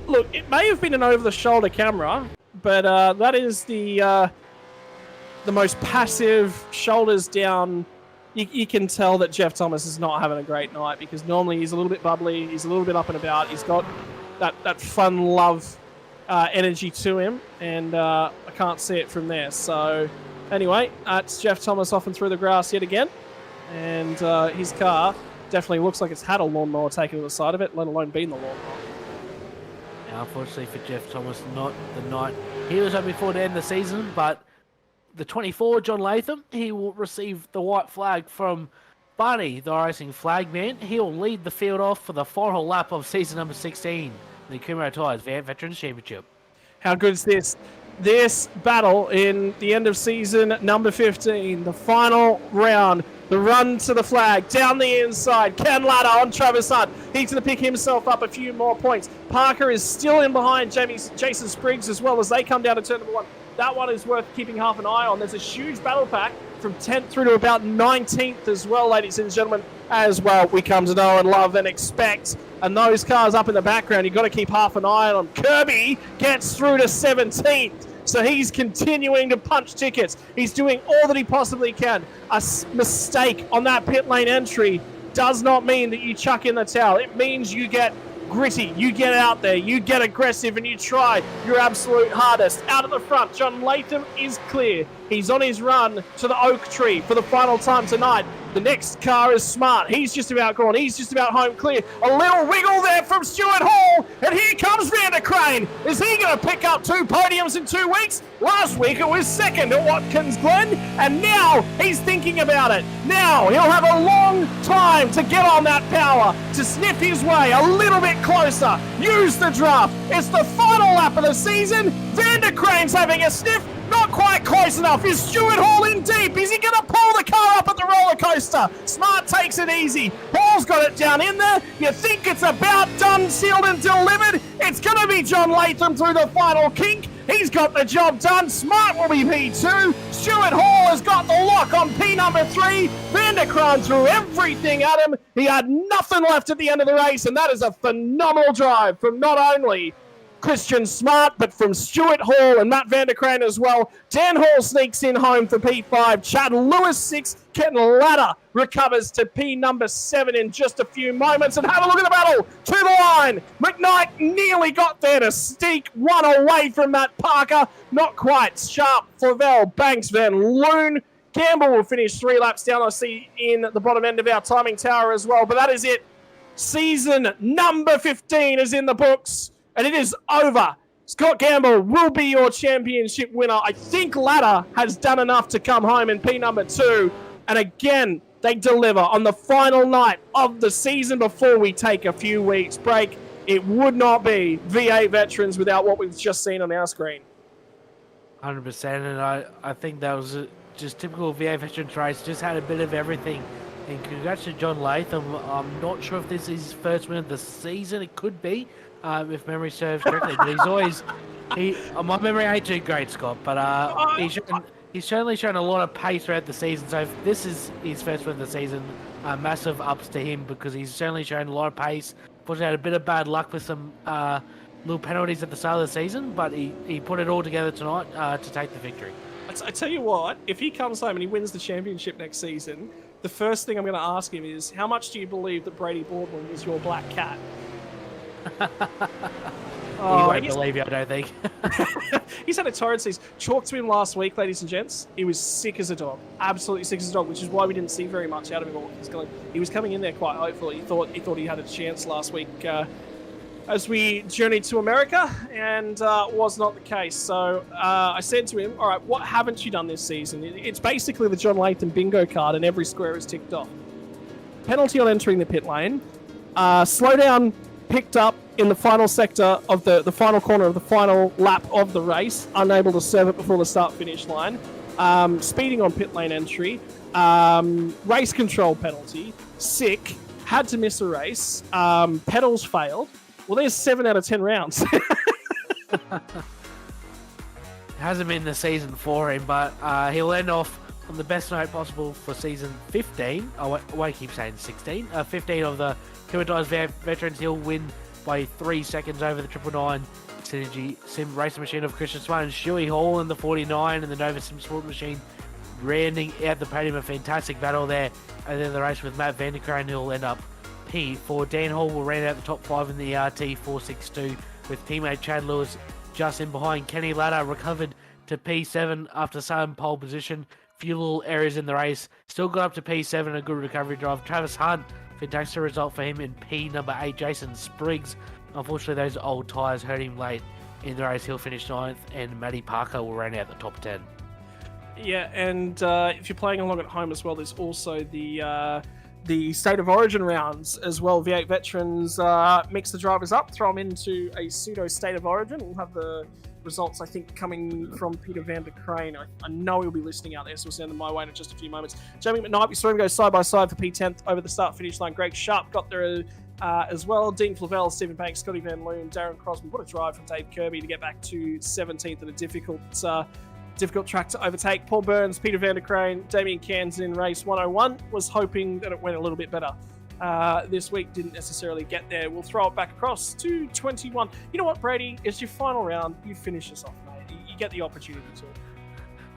look, it may have been an over-the-shoulder camera, but that is the most passive, shoulders down. You can tell that Jeff Thomas is not having a great night, because normally he's a little bit bubbly, he's a little bit up and about, he's got that fun love energy to him, and I can't see it from there. So anyway, it's Jeff Thomas off and through the grass yet again, and his car definitely looks like it's had a lawnmower taken to the side of it, let alone been the lawnmower. Now, unfortunately for Jeff Thomas, not the night he was hoping for to end the season, but the 24, John Latham, he will receive the white flag from Barney, the iRacing flag man. He'll lead the field off for the final lap of season number 16, the Kumho Tyres V8 Veterans Championship. How good is this? This battle in the end of season number 15, the final round, the run to the flag, down the inside, Ken Latta on Travis Hunt. He's going to pick himself up a few more points. Parker is still in behind Jason Spriggs as well as they come down to turn number 1. That one is worth keeping half an eye on. There's a huge battle pack from 10th through to about 19th as well, ladies and gentlemen, as well we come to know and love and expect. And those cars up in the background, you've got to keep half an eye on them. Kirby gets through to 17th. So he's continuing to punch tickets. He's doing all that he possibly can. A mistake on that pit lane entry does not mean that you chuck in the towel. It means you get gritty, you get out there, you get aggressive, and you try your absolute hardest. Out at the front, John Latham is clear. He's on his run to the oak tree for the final time tonight. The next car is Smart. He's just about gone. He's just about home clear. A little wiggle there from Stuart Hall. And here comes Vandercrane. Is he going to pick up 2 podiums in 2 weeks? Last week it was second at Watkins Glen. And now he's thinking about it. Now he'll have a long time to get on that power, to sniff his way a little bit closer. Use the draft. It's the final lap of the season. Vandercrane's having a sniff. Not quite close enough. Is Stuart Hall in deep? Is he going to pull the car up at the roller coaster? Smart takes it easy. Hall's Hall's got it down in there. You think it's about done, sealed and delivered. It's going to be John Latham through the final kink. He's got the job done. Smart will be P2. Stuart Hall has got the lock on P number 3. Van der Kraan threw everything at him. He had nothing left at the end of the race, and that is a phenomenal drive from not only Christian Smart, but from Stuart Hall and Matt Van der Kraan as well. Dan Hall sneaks in home for P5. Chad Lewis 6. Ken Latta recovers to P number 7 in just a few moments. And have a look at the battle to the line. McKnight nearly got there to sneak one away from Matt Parker. Not quite. Sharp, Flavel, Banks, Van Loon. Campbell will finish 3 laps down. I see in the bottom end of our timing tower as well. But that is it. Season number 15 is in the books. And it is over. Scott Gamble will be your championship winner. I think Latta has done enough to come home in P number 2. And again, they deliver on the final night of the season before we take a few weeks break. It would not be V8 Veterans without what we've just seen on our screen. 100%, and I think that was just typical V8 Veterans race. Just had a bit of everything. And congrats to John Latham. I'm not sure if this is his first win of the season. It could be. If memory serves correctly, but he's always my memory ain't too great, Scott, but he's certainly shown a lot of pace throughout the season. So if this is his first win of the season, massive ups to him because he's certainly shown a lot of pace. Unfortunately, had a bit of bad luck with some little penalties at the start of the season, but he put it all together tonight to take the victory. I tell you what, if he comes home and he wins the championship next season, the first thing I'm going to ask him is, how much do you believe that Brady Baldwin was your black cat? He won't believe you, I don't think. He's had a torrid season. Chalked to him last week, ladies and gents. He was sick as a dog. Absolutely sick as a dog, which is why we didn't see very much out of him. He was coming in there quite hopeful. He thought he had a chance last week as we journeyed to America, and was not the case. So I said to him, all right, what haven't you done this season? It's basically the John Latham bingo card, and every square is ticked off. Penalty on entering the pit lane. Slow down picked up in the final sector of the final corner of the final lap of the race, unable to serve it before the start-finish line. Speeding on pit lane entry. Race control penalty. Sick. Had to miss a race. Pedals failed. Well, there's 7 out of 10 rounds. Hasn't been the season for him, but he'll end off on the best note possible for season 15. I won't keep saying 16. 15 of the Kumho Tyres V8 Veterans. He'll win by 3 seconds over the 999 Synergy Sim Racing Machine of Christian Smart and Stewie Hall in the 49 and the Nova Sim Sport Machine rounding out the podium. A fantastic battle there. And then the race with Matt Van der Kraan, who'll end up P4. Dan Hall will round out the top 5 in the RT 462 with teammate Chad Lewis just in behind. Kenny Latta recovered to P7 after some pole position. Few little errors in the race. Still got up to P7, a good recovery drive. Travis Hunt, fantastic result for him in P number 8. Jason Spriggs, unfortunately those old tyres hurt him late in the race. He'll finish 9th, and Matty Parker will round out the top 10. Yeah, and if you're playing along at home as well, there's also the State of Origin rounds as well. V8 Veterans mix the drivers up, throw them into a pseudo State of Origin. We'll have the results, I think, coming from Peter Van der Kraan. I know he'll be listening out there, so we'll send them my way in just a few moments. Jamie McKnight, we saw him go side by side for P10th over the start-finish line. Greg Sharp got there as well. Dean Flavel, Stephen Banks, Scotty Van Loon, Darren Crosby. What a drive from Dave Kirby to get back to 17th in a difficult track to overtake. Paul Burns, Peter Van der Kraan, Damien Cairns in race 101. Was hoping that it went a little bit better this week. Didn't necessarily get there. We'll throw it back across to 21. You know what, Brady? It's your final round. You finish us off, mate. You get the opportunity to.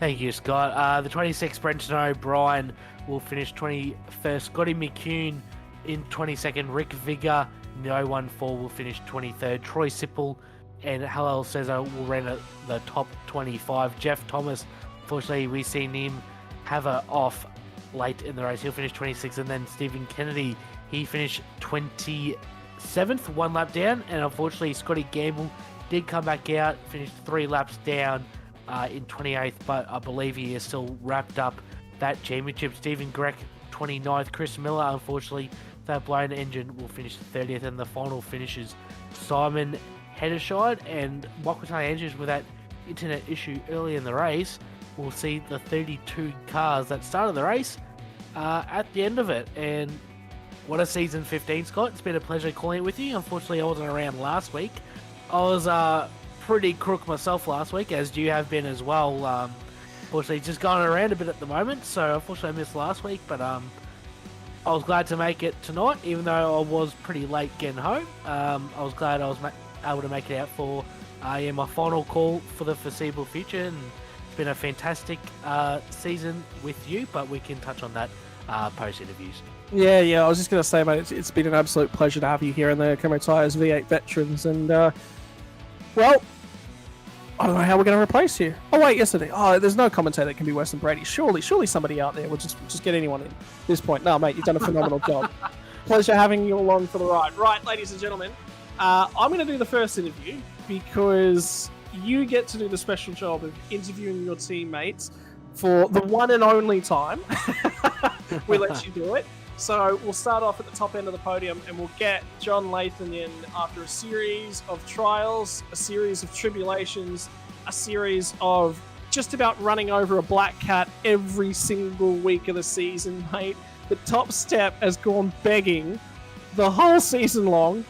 Thank you, Scott. The 26th, Brenton O'Brien will finish 21st. Scotty McCune in 22nd. Rick Vigor in the 014 will finish 23rd. Troy Sipple and Hallel Cesar will run at the top 25. Jeff Thomas, unfortunately, we've seen him have a off late in the race. He'll finish 26th. And then Stephen Kennedy, he finished 27th, 1 lap down. And unfortunately, Scotty Gamble did come back out, finished 3 laps down in 28th. But I believe he is still wrapped up that championship. Stephen Greck, 29th. Chris Miller, unfortunately, that blown engine will finish 30th. And the final finishes Simon Heddershide and Mokwatani Andrews with that internet issue early in the race. We'll see the 32 cars that started the race at the end of it. And What a season 15, Scott. It's been a pleasure calling with you. Unfortunately, I wasn't around last week. I was pretty crook myself last week, as you have been as well. Unfortunately, just going around a bit at the moment, so unfortunately I missed last week, but I was glad to make it tonight, even though I was pretty late getting home. I was glad I was able to make it out for my final call for the foreseeable future, and it's been a fantastic season with you, but we can touch on that post-interviews. Yeah, I was just going to say, mate, it's been an absolute pleasure to have you here in the Kumho Tyres V8 Veterans, and, well, I don't know how we're going to replace you. Oh, wait, yes, I do. Oh, there's no commentator that can be worse than Brady. Surely somebody out there will just get anyone in at this point. No, mate, you've done a phenomenal job. Pleasure having you along for the ride. Right, ladies and gentlemen, I'm going to do the first interview because you get to do the special job of interviewing your teammates for the one and only time we let you do it. So we'll start off at the top end of the podium and we'll get John Lathan in after a series of trials, a series of tribulations, a series of just about running over a black cat every single week of the season, mate. The top step has gone begging the whole season long.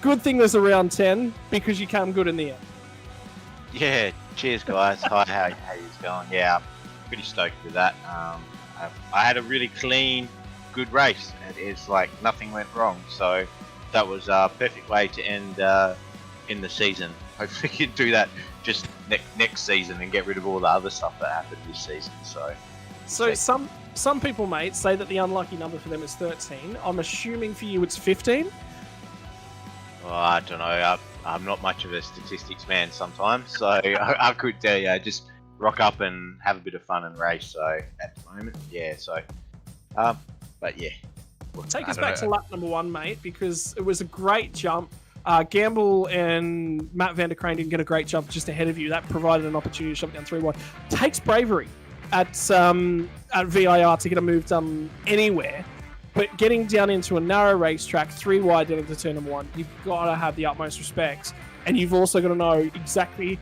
Good thing there's a round 10 because you come good in the end. Yeah, cheers guys. Hi, how you going? Yeah, I'm pretty stoked with that. I had a really clean, good race, and it's like nothing went wrong, so that was a perfect way to end in the season. Hopefully we can do that just next season and get rid of all the other stuff that happened this season. So some people, mate, say that the unlucky number for them is 13. I'm assuming for you it's 15. Well, I don't know, I'm not much of a statistics man sometimes, so I could just rock up and have a bit of fun and race. So at the moment, yeah, so but yeah. Take us back to lap number 1, mate, because it was a great jump. Gamble and Matt Van der Crane didn't get a great jump just ahead of you. That provided an opportunity to shove it down 3 wide. Takes bravery at VIR to get a move done anywhere. But getting down into a narrow racetrack, 3 wide down into turn number 1, you've got to have the utmost respect. And you've also got to know exactly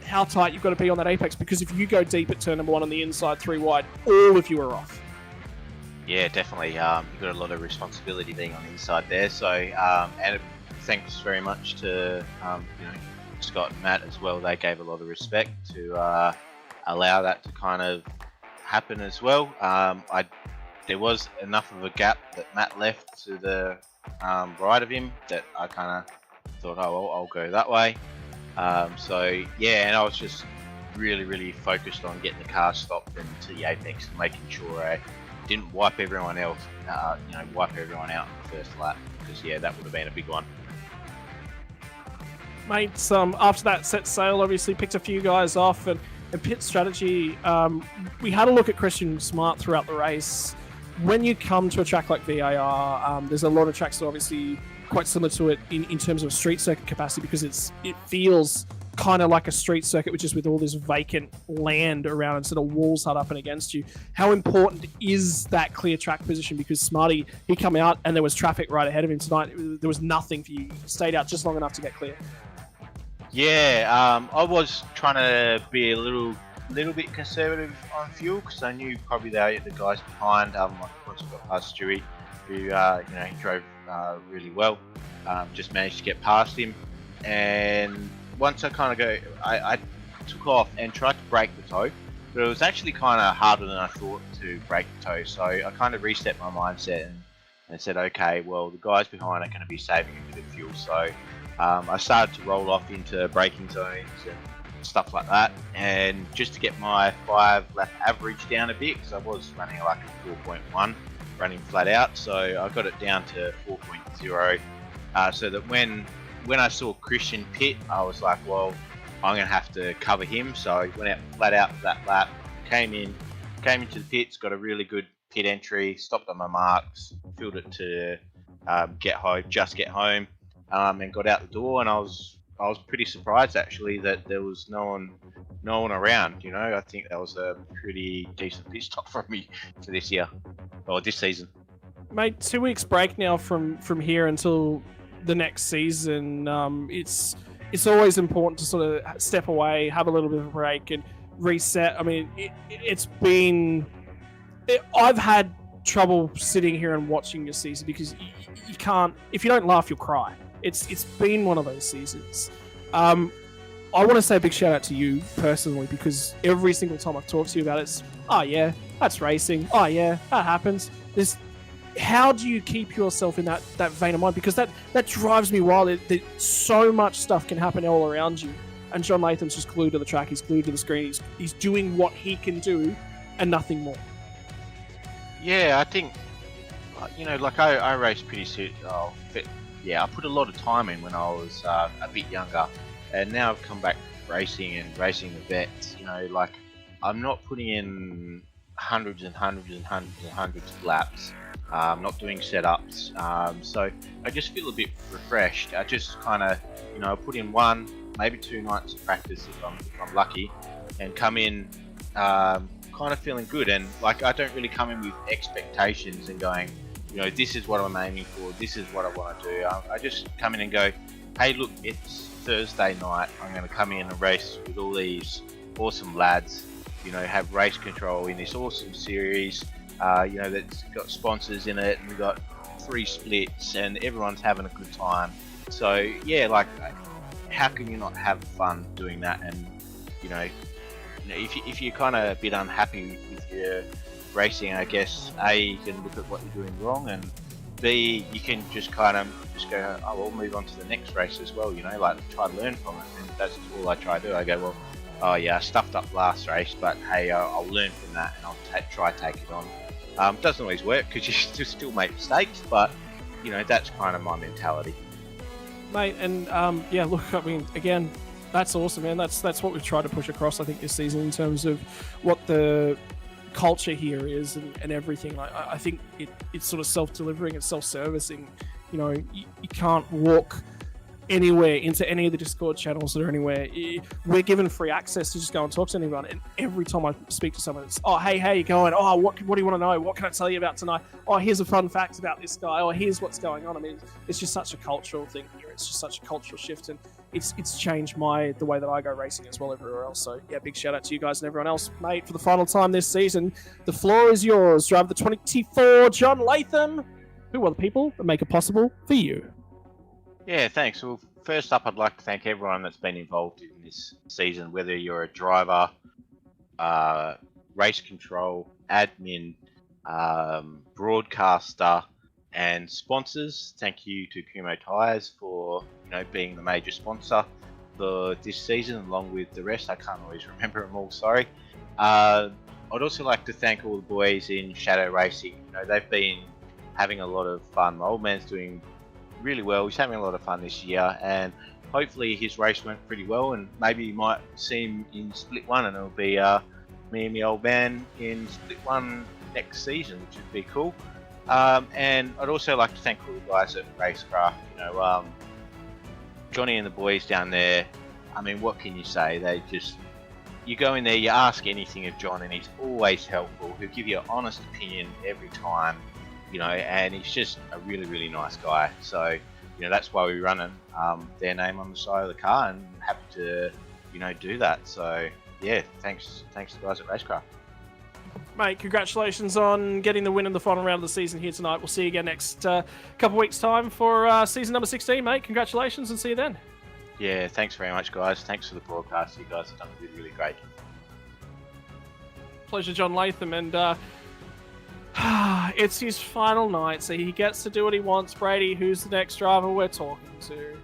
how tight you've got to be on that apex, because if you go deep at turn number 1 on the inside, 3 wide, all of you are off. Yeah, definitely. You've got a lot of responsibility being on the inside there. So, and thanks very much to Scott and Matt as well. They gave a lot of respect to allow that to kind of happen as well. There was enough of a gap that Matt left to the right of him that I kind of thought, oh, well, I'll go that way. So yeah, and I was just really focused on getting the car stopped and to the apex and making sure I didn't wipe everyone else, wipe everyone out in the first lap, because yeah, that would have been a big one. Mate, after that set sail, obviously picked a few guys off, and pit strategy, we had a look at Christian Smart throughout the race. When you come to a track like VIR, there's a lot of tracks that are obviously quite similar to it in terms of street circuit capacity, because it feels kind of like a street circuit, which is with all this vacant land around instead of walls held up and against you. How important is that clear track position? Because Smarty, he come out and there was traffic right ahead of him tonight. There was nothing for you. You stayed out just long enough to get clear. Yeah, I was trying to be a little bit conservative on fuel, because I knew probably the guys behind, once we got past Stewie, who he drove really well, just managed to get past him, and once I took off and tried to break the toe, but it was actually kind of harder than I thought to break the toe. So I kind of reset my mindset and said, okay, well, the guys behind are going to be saving a bit of fuel. So I started to roll off into braking zones and stuff like that, and just to get my 5 lap average down a bit, because I was running like a 4.1 running flat out. So I got it down to 4.0, so that when I saw Christian pit, I was like, well, I'm going to have to cover him. So I went out flat out for that lap, came into the pits, got a really good pit entry, stopped on my marks, filled it to get home, and got out the door. And I was pretty surprised actually that there was no one around. I think that was a pretty decent pit stop from me for this year, or this season. Mate, 2 weeks break now from here until the next season. It's always important to sort of step away, have a little bit of a break, and reset. I mean, I've had trouble sitting here and watching your season because you can't. If you don't laugh, you'll cry. It's been one of those seasons. I want to say a big shout out to you personally because every single time I've talked to you about it, it's, oh yeah, that's racing. Oh yeah, that happens. How do you keep yourself in that vein of mind? Because that drives me wild. So much stuff can happen all around you. And John Latham's just glued to the track. He's glued to the screen. He's doing what he can do and nothing more. Yeah, I think, like I raced pretty serious. I put a lot of time in when I was a bit younger. And now I've come back racing the vets. Like I'm not putting in hundreds and hundreds and hundreds and hundreds of laps. Not doing setups. So I just feel a bit refreshed. I just kind of, put in 1, maybe 2 nights of practice if I'm lucky, and come in kind of feeling good. And like I don't really come in with expectations and going, this is what I'm aiming for. This is what I want to do. I just come in and go, hey, look, it's Thursday night. I'm going to come in and race with all these awesome lads. Have race control in this awesome series. That's got sponsors in it, and we've got 3 splits, and everyone's having a good time. So yeah, like, how can you not have fun doing that? And if you're kind of a bit unhappy with your racing, I guess you can look at what you're doing wrong, and B, you can just kind of go, oh, we'll move on to the next race as well. Like try to learn from it, and that's all I try to do. I go, well, oh yeah, I stuffed up last race, but hey, I'll learn from that, and I'll try take it on. Doesn't always work because you still make mistakes, but that's kind of my mentality, mate. And yeah, look, I mean, again, that's awesome, man. That's what we've tried to push across, I think, this season in terms of what the culture here is and everything. I think it's sort of self-delivering, it's self-servicing. You can't walk anywhere into any of the Discord channels that are anywhere. We're given free access to just go and talk to anyone, and every time I speak to someone, it's, oh, hey, how you going? Oh, what do you want to know? What can I tell you about tonight? Oh, here's a fun fact about this guy. Oh, here's what's going on. I mean, it's just such a cultural thing here. It's just such a cultural shift, and it's changed the way that I go racing as well everywhere else. So yeah, big shout out to you guys and everyone else, mate. For the final time this season, the floor is yours. Drive the 24 John Latham. Who are the people that make it possible for you? Yeah, thanks. Well, first up, I'd like to thank everyone that's been involved in this season, whether you're a driver, race control, admin, broadcaster, and sponsors. Thank you to Kumho Tyres for being the major sponsor for this season, along with the rest. I can't always remember them all, sorry. I'd also like to thank all the boys in Shadow Racing. They've been having a lot of fun. My old man's doing really well. He's having a lot of fun this year, and hopefully his race went pretty well, and maybe you might see him in Split 1, and it'll be me and my old man in Split 1 next season, which would be cool. And I'd also like to thank all the guys at Racecraft. Johnny and the boys down there, I mean, what can you say? You go in there, you ask anything of John, and he's always helpful. He'll give you an honest opinion every time. And he's just a really, really nice guy. So, that's why we run their name on the side of the car, and happy to, do that. So, yeah, thanks to the guys at Racecraft. Mate, congratulations on getting the win in the final round of the season here tonight. We'll see you again next couple weeks' time for season number 16, mate. Congratulations, and see you then. Yeah, thanks very much, guys. Thanks for the broadcast. You guys have done really, really great. Pleasure, John Latham, and it's his final night, so he gets to do what he wants. Brady, who's the next driver we're talking to?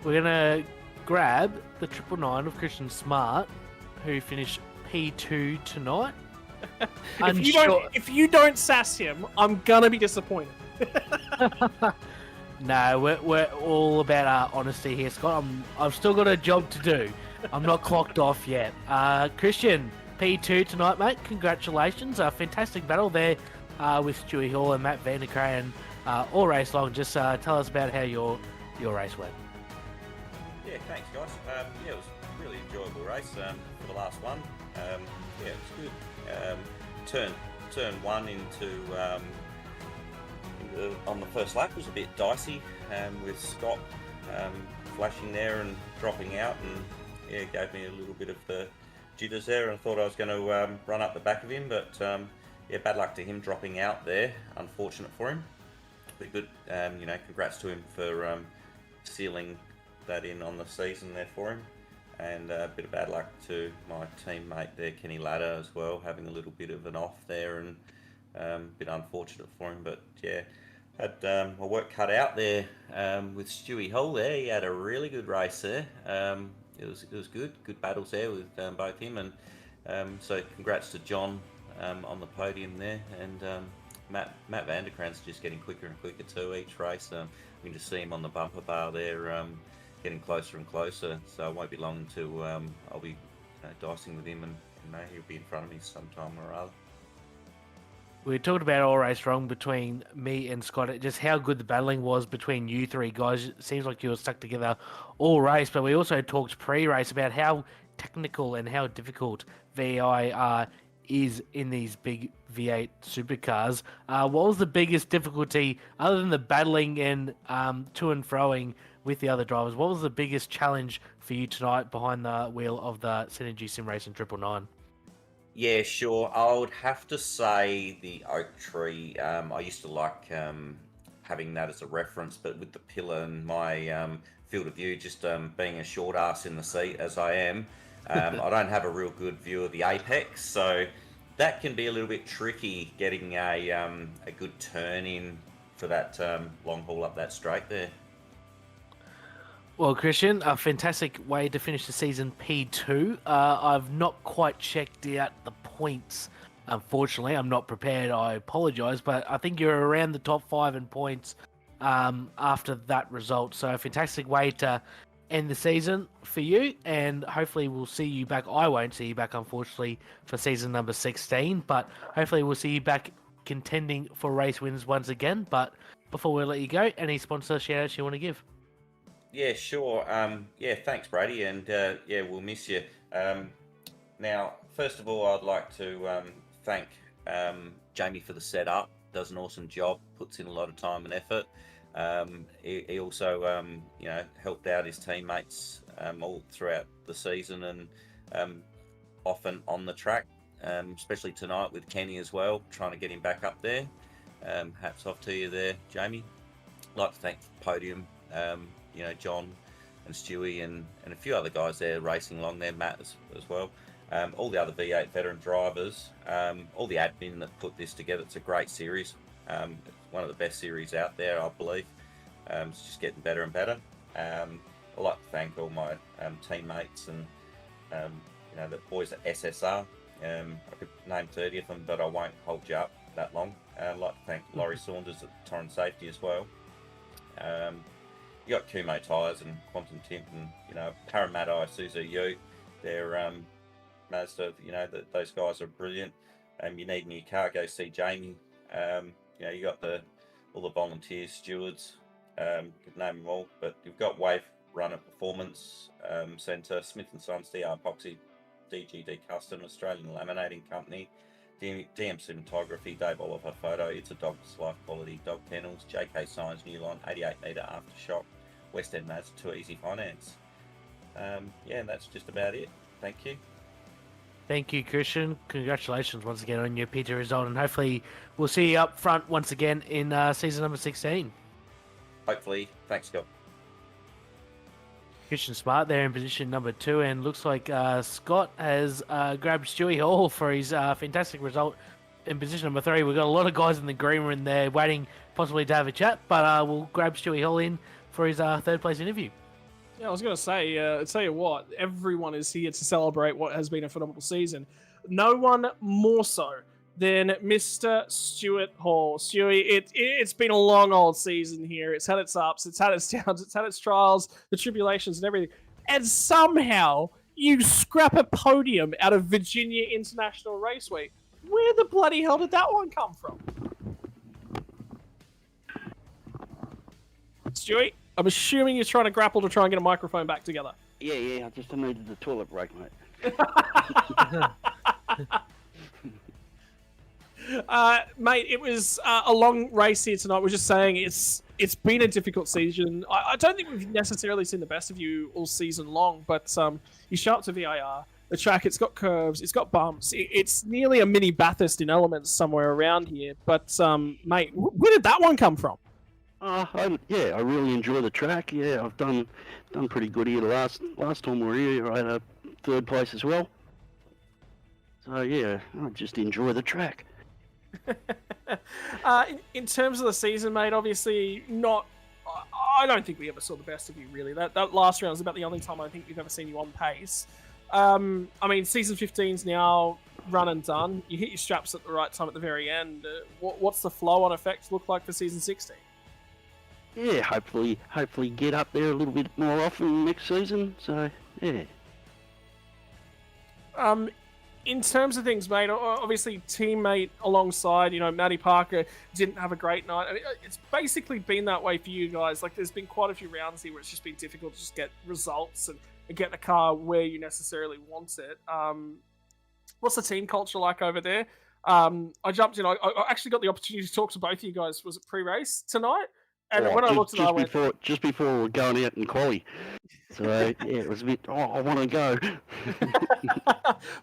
We're going to grab the 999 of Christian Smart, who finished P2 tonight. If you don't sass him, I'm going to be disappointed. No, we're all about honesty here, Scott. I've still got a job to do. I'm not clocked off yet. Christian, P2 tonight, mate. Congratulations. A fantastic battle there with Stewie Hall and Matt Vandercray, all race long. Just tell us about how your race went. Yeah, thanks, guys. It was a really enjoyable race for the last one. It was good. Turn one on the first lap was a bit dicey with Scott flashing there and dropping out, and it gave me a little bit of the jitters there, and I thought I was going to run up the back of him, but yeah, bad luck to him dropping out there. Unfortunate for him. But good, congrats to him for sealing that in on the season there for him. And a bit of bad luck to my teammate there, Kenny Ladder, as well, having a little bit of an off there, and a bit unfortunate for him. But yeah, had my work cut out there with Stewie Hull there. He had a really good race there. It was good battles there with both him, and so congrats to John on the podium there, and Matt Vanderkrantz just getting quicker and quicker too each race. You can just see him on the bumper bar there, getting closer and closer. So it won't be long until I'll be dicing with him, and he'll be in front of me sometime or other. We talked about all race wrong between me and Scott, just how good the battling was between you three guys. It seems like you were stuck together all race, but we also talked pre-race about how technical and how difficult VI is in these big V8 supercars. What was the biggest difficulty, other than the battling and to and froing with the other drivers? What was the biggest challenge for you tonight behind the wheel of the Synergy Sim Racing 999? Yeah, sure. I would have to say the oak tree. I used to like having that as a reference, but with the pillar and my field of view, just being a short ass in the seat as I am, I don't have a real good view of the apex, so that can be a little bit tricky getting a good turn in for that long haul up that straight there. Well, Christian, a fantastic way to finish the season P2. I've not quite checked out the points. Unfortunately, I'm not prepared. I apologise, but I think you're around the top 5 in points after that result. So a fantastic way to end the season for you, and hopefully we'll see you back. I won't see you back, unfortunately, for season number 16, but hopefully we'll see you back contending for race wins once again. But before we let you go, any sponsor shout-outs you want to give? Yeah, sure. Yeah, thanks, Brady, and yeah, we'll miss you. Now, first of all, I'd like to thank Jamie for the setup. Does an awesome job, puts in a lot of time and effort. He also, helped out his teammates all throughout the season, and often on the track, especially tonight with Kenny as well, trying to get him back up there. Hats off to you there, Jamie. I'd like to thank the podium. John and Stewie and a few other guys there racing along there, Matt as well. All the other V8 veteran drivers, all the admin that put this together. It's a great series. It's one of the best series out there, I believe. It's just getting better and better. I'd like to thank all my teammates and the boys at SSR. I could name 30 of them, but I won't hold you up that long. I'd like to thank Laurie Saunders at Torrent Safety as well. You got Kumho Tyres and Quantum Timp and Parramatta Isuzu Ute. They're Mazda. Those guys are brilliant. You need a new car, go see Jamie. You got all the volunteers, stewards. Could name them all, but you've got Wave Runner Performance Centre, Smith & Sons DR Epoxy, DGD Custom, Australian Laminating Company, DM Cinematography, Dave Oliver Photo, It's a Dog's Life Quality, Dog Kennels, JK Signs, Newline, 88 metre Aftershock, West End Mazda, Too Easy Finance. And that's just about it. Thank you. Thank you, Christian. Congratulations once again on your P2 result, and hopefully we'll see you up front once again in season number 16. Hopefully. Thanks, Scott. Christian Smart there in position number 2, and looks like Scott has grabbed Stewie Hall for his fantastic result in position number 3. We've got a lot of guys in the green room there waiting possibly to have a chat, but we'll grab Stewie Hall in for his third place interview. Yeah, I was going to say, tell you what, everyone is here to celebrate what has been a phenomenal season. No one more so than Mr. Stuart Hall. Stewie, it's been a long old season here. It's had its ups, it's had its downs, it's had its trials, the tribulations and everything. And somehow you scrap a podium out of Virginia International Raceway. Where the bloody hell did that one come from? Stewie, I'm assuming you're trying to grapple to try and get a microphone back together. Yeah, I just needed the toilet break, mate. Mate, it was a long race here tonight. We're just saying it's been a difficult season. I don't think we've necessarily seen the best of you all season long, but you show up to VIR, the track. It's got curves, it's got bumps. It's nearly a mini Bathurst in elements somewhere around here. But mate, where did that one come from? I really enjoy the track. Yeah, I've done pretty good here. Last time we were here, I had a third place as well. So yeah, I just enjoy the track. In terms of the season, mate, obviously not. I don't think we ever saw the best of you, really. That last round was about the only time I think we've ever seen you on pace. I mean, season 15's now run and done. You hit your straps at the right time at the very end. What's the flow-on effect look like for season 16? Yeah, hopefully get up there a little bit more often next season. So yeah. In terms of things, mate, obviously teammate alongside, Matty Parker didn't have a great night. I mean, it's basically been that way for you guys. Like, there's been quite a few rounds here where it's just been difficult to just get results and get the car where you necessarily want it. What's the team culture like over there? I jumped in. I actually got the opportunity to talk to both of you guys. Was it pre-race tonight? And when I looked at it, I went... Just before we were going out in quali. So, yeah, it was a bit, I want to go.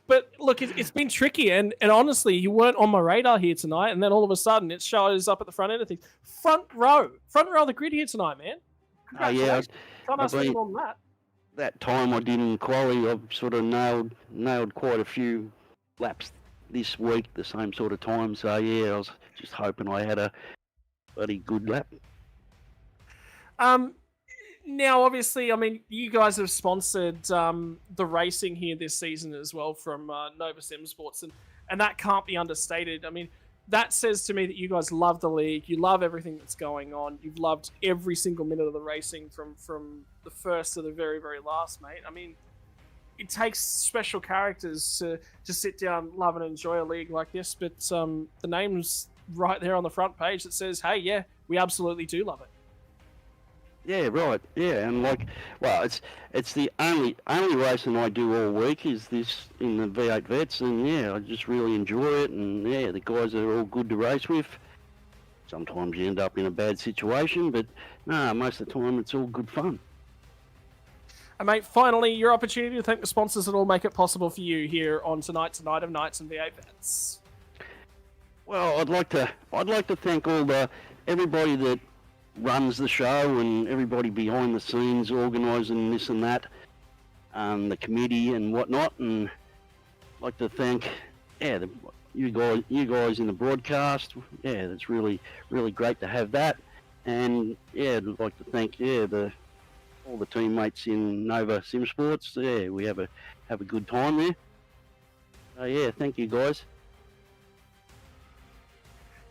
But, look, it's been tricky. And honestly, you weren't on my radar here tonight. And then all of a sudden, it shows up at the front end of things. Front row of the grid here tonight, man. Yeah. Can't ask any more than that. That time I did in quali, I've sort of nailed quite a few laps this week, the same sort of time. So, yeah, I was just hoping I had a bloody good lap. Now, obviously, I mean, you guys have sponsored the racing here this season as well from Nova Sim Sports, and that can't be understated. I mean, that says to me that you guys love the league, you love everything that's going on, you've loved every single minute of the racing from the first to the very, very last, mate. I mean, it takes special characters to sit down, love and enjoy a league like this, but the name's right there on the front page that says, hey, yeah, we absolutely do love it. Yeah, right. Yeah, and it's the only racing I do all week is this in the V8 Vets, and yeah, I just really enjoy it, and yeah, the guys are all good to race with. Sometimes you end up in a bad situation, but no, most of the time it's all good fun. And mate, finally, your opportunity to thank the sponsors that all make it possible for you here on Tonight's Night of Nights and V8 Vets. Well, I'd like to thank everybody that runs the show and everybody behind the scenes organising this and that, the committee and whatnot, and I'd like to thank you guys in the broadcast. Yeah, that's really great to have that, and yeah, I'd like to thank all the teammates in Nova Sim Sports. Yeah, we have a good time there. Yeah, thank you guys.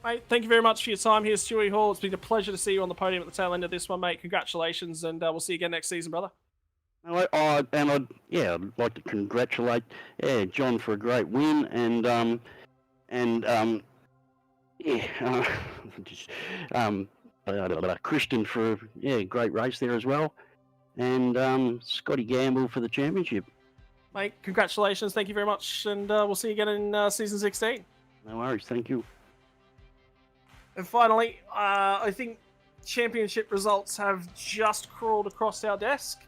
Mate, thank you very much for your time here, Stewie Hall. It's been a pleasure to see you on the podium at the tail end of this one, mate. Congratulations, and we'll see you again next season, brother. I'd like to congratulate John for a great win, and Christian for a great race there as well, and Scotty Gamble for the championship. Mate, congratulations. Thank you very much, and we'll see you again in season 16. No worries. Thank you. And finally, I think championship results have just crawled across our desk.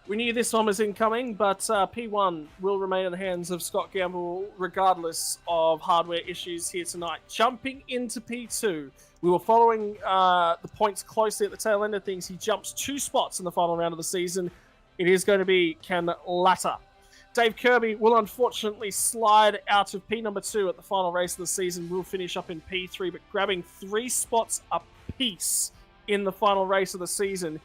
We knew this one was incoming, but P1 will remain in the hands of Scott Gamble regardless of hardware issues here tonight. Jumping into P2, we were following the points closely at the tail end of things. He jumps 2 spots in the final round of the season. It is going to be Ken Latta. Dave Kirby will unfortunately slide out of P number 2 at the final race of the season. We'll finish up in P3, but grabbing 3 spots apiece in the final race of the season.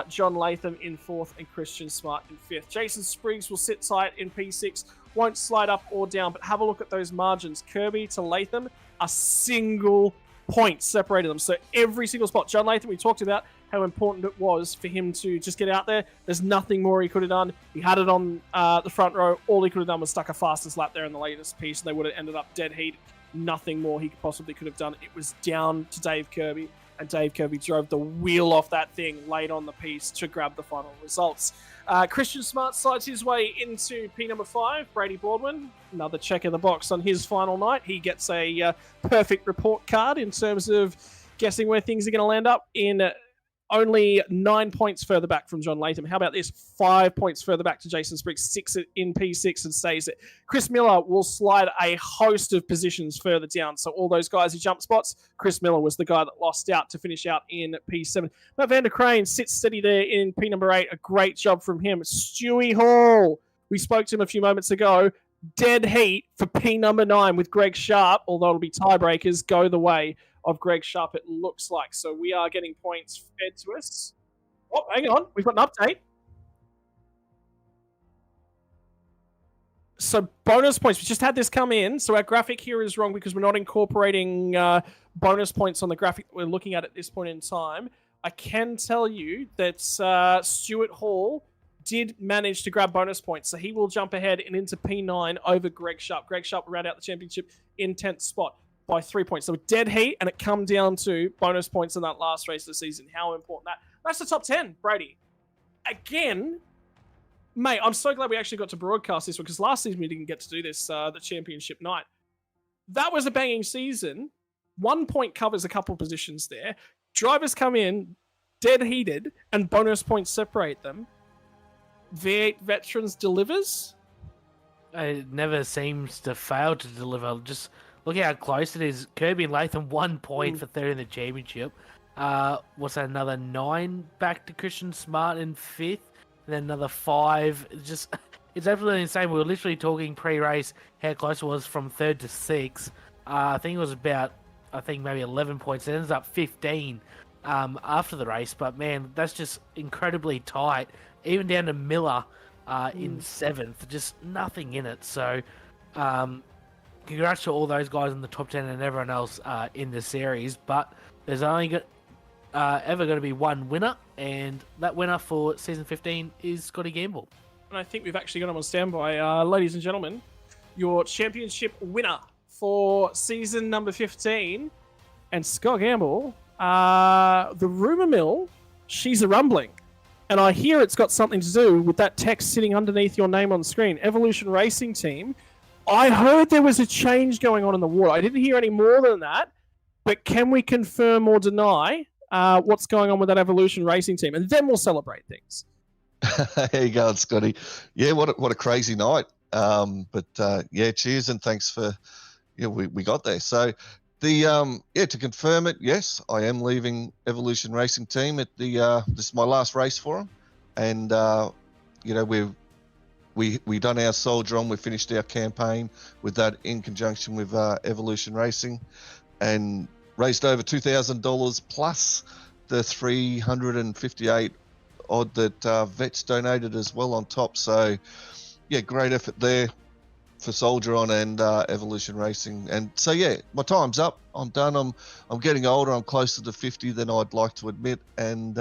John Latham in 4th and Christian Smart in 5th. Jason Spriggs will sit tight in P6, won't slide up or down, but have a look at those margins. Kirby to Latham, a single point separated them. So every single spot. John Latham, we talked about how important it was for him to just get out there. There's nothing more he could have done. He had it on the front row. All he could have done was stuck a fastest lap there in the latest piece, and they would have ended up dead heat. Nothing more he possibly could have done. It was down to Dave Kirby, and Dave Kirby drove the wheel off that thing late on the piece to grab the final results. Christian Smart slides his way into P number 5. Brady Baldwin, another check in the box on his final night. He gets a perfect report card in terms of guessing where things are going to land up in only 9 points further back from John Latham. How about this? 5 points further back to Jason Spriggs, 6 in P6 and stays it. Chris Miller will slide a host of positions further down. So all those guys who jump spots, Chris Miller was the guy that lost out to finish out in P7. Matt Van der Crane sits steady there in P number 8. A great job from him. Stewie Hall, we spoke to him a few moments ago. Dead heat for P number 9 with Greg Sharp, although it'll be tiebreakers, go the way of Greg Sharp, it looks like. So we are getting points fed to us. Oh, hang on. We've got an update. So bonus points. We just had this come in. So our graphic here is wrong because we're not incorporating bonus points on the graphic that we're looking at this point in time. I can tell you that Stuart Hall did manage to grab bonus points. So he will jump ahead and into P9 over Greg Sharp. Greg Sharp will round out the championship in 10th spot by 3 points. So dead heat, and it come down to bonus points in that last race of the season. How important that's the top 10, Brady. Again, mate, I'm so glad we actually got to broadcast this one because last season we didn't get to do this, the championship night. That was a banging season. 1 point covers a couple positions there. Drivers come in, dead heated, and bonus points separate them. V8 Veterans delivers. It never seems to fail to deliver. Just look how close it is. Kirby and Latham 1 point for third in the championship. What's that? Another 9 back to Christian Smart in 5th. And then another 5. It's absolutely insane. We were literally talking pre-race how close it was from 3rd to 6th. I think it was about, maybe 11 points. It ends up 15 after the race. But man, that's just incredibly tight. Even down to Miller in 7th. Just nothing in it. So congrats to all those guys in the top 10 and everyone else in the series. But there's only ever going to be one winner, and that winner for season 15 is Scotty Gamble. And I think we've actually got him on standby. Ladies and gentlemen, your championship winner for season number 15, and Scott Gamble, the rumour mill, she's a rumbling. And I hear it's got something to do with that text sitting underneath your name on the screen. Evolution Racing Team. I heard there was a change going on in the water. I didn't hear any more than that. But can we confirm or deny what's going on with that Evolution Racing Team? And then we'll celebrate things. There you go, Scotty. Yeah, what a crazy night. Yeah, cheers and thanks for we got there. So to confirm it, yes, I am leaving Evolution Racing Team at this is my last race for them, and we done our soldier on. We finished our campaign with that in conjunction with Evolution Racing, and raised over $2,000 plus the 358 odd that Vets donated as well on top. So yeah, great effort there for Soldier On and Evolution Racing. And so yeah, my time's up. I'm done. I'm getting older. I'm closer to 50 than I'd like to admit. And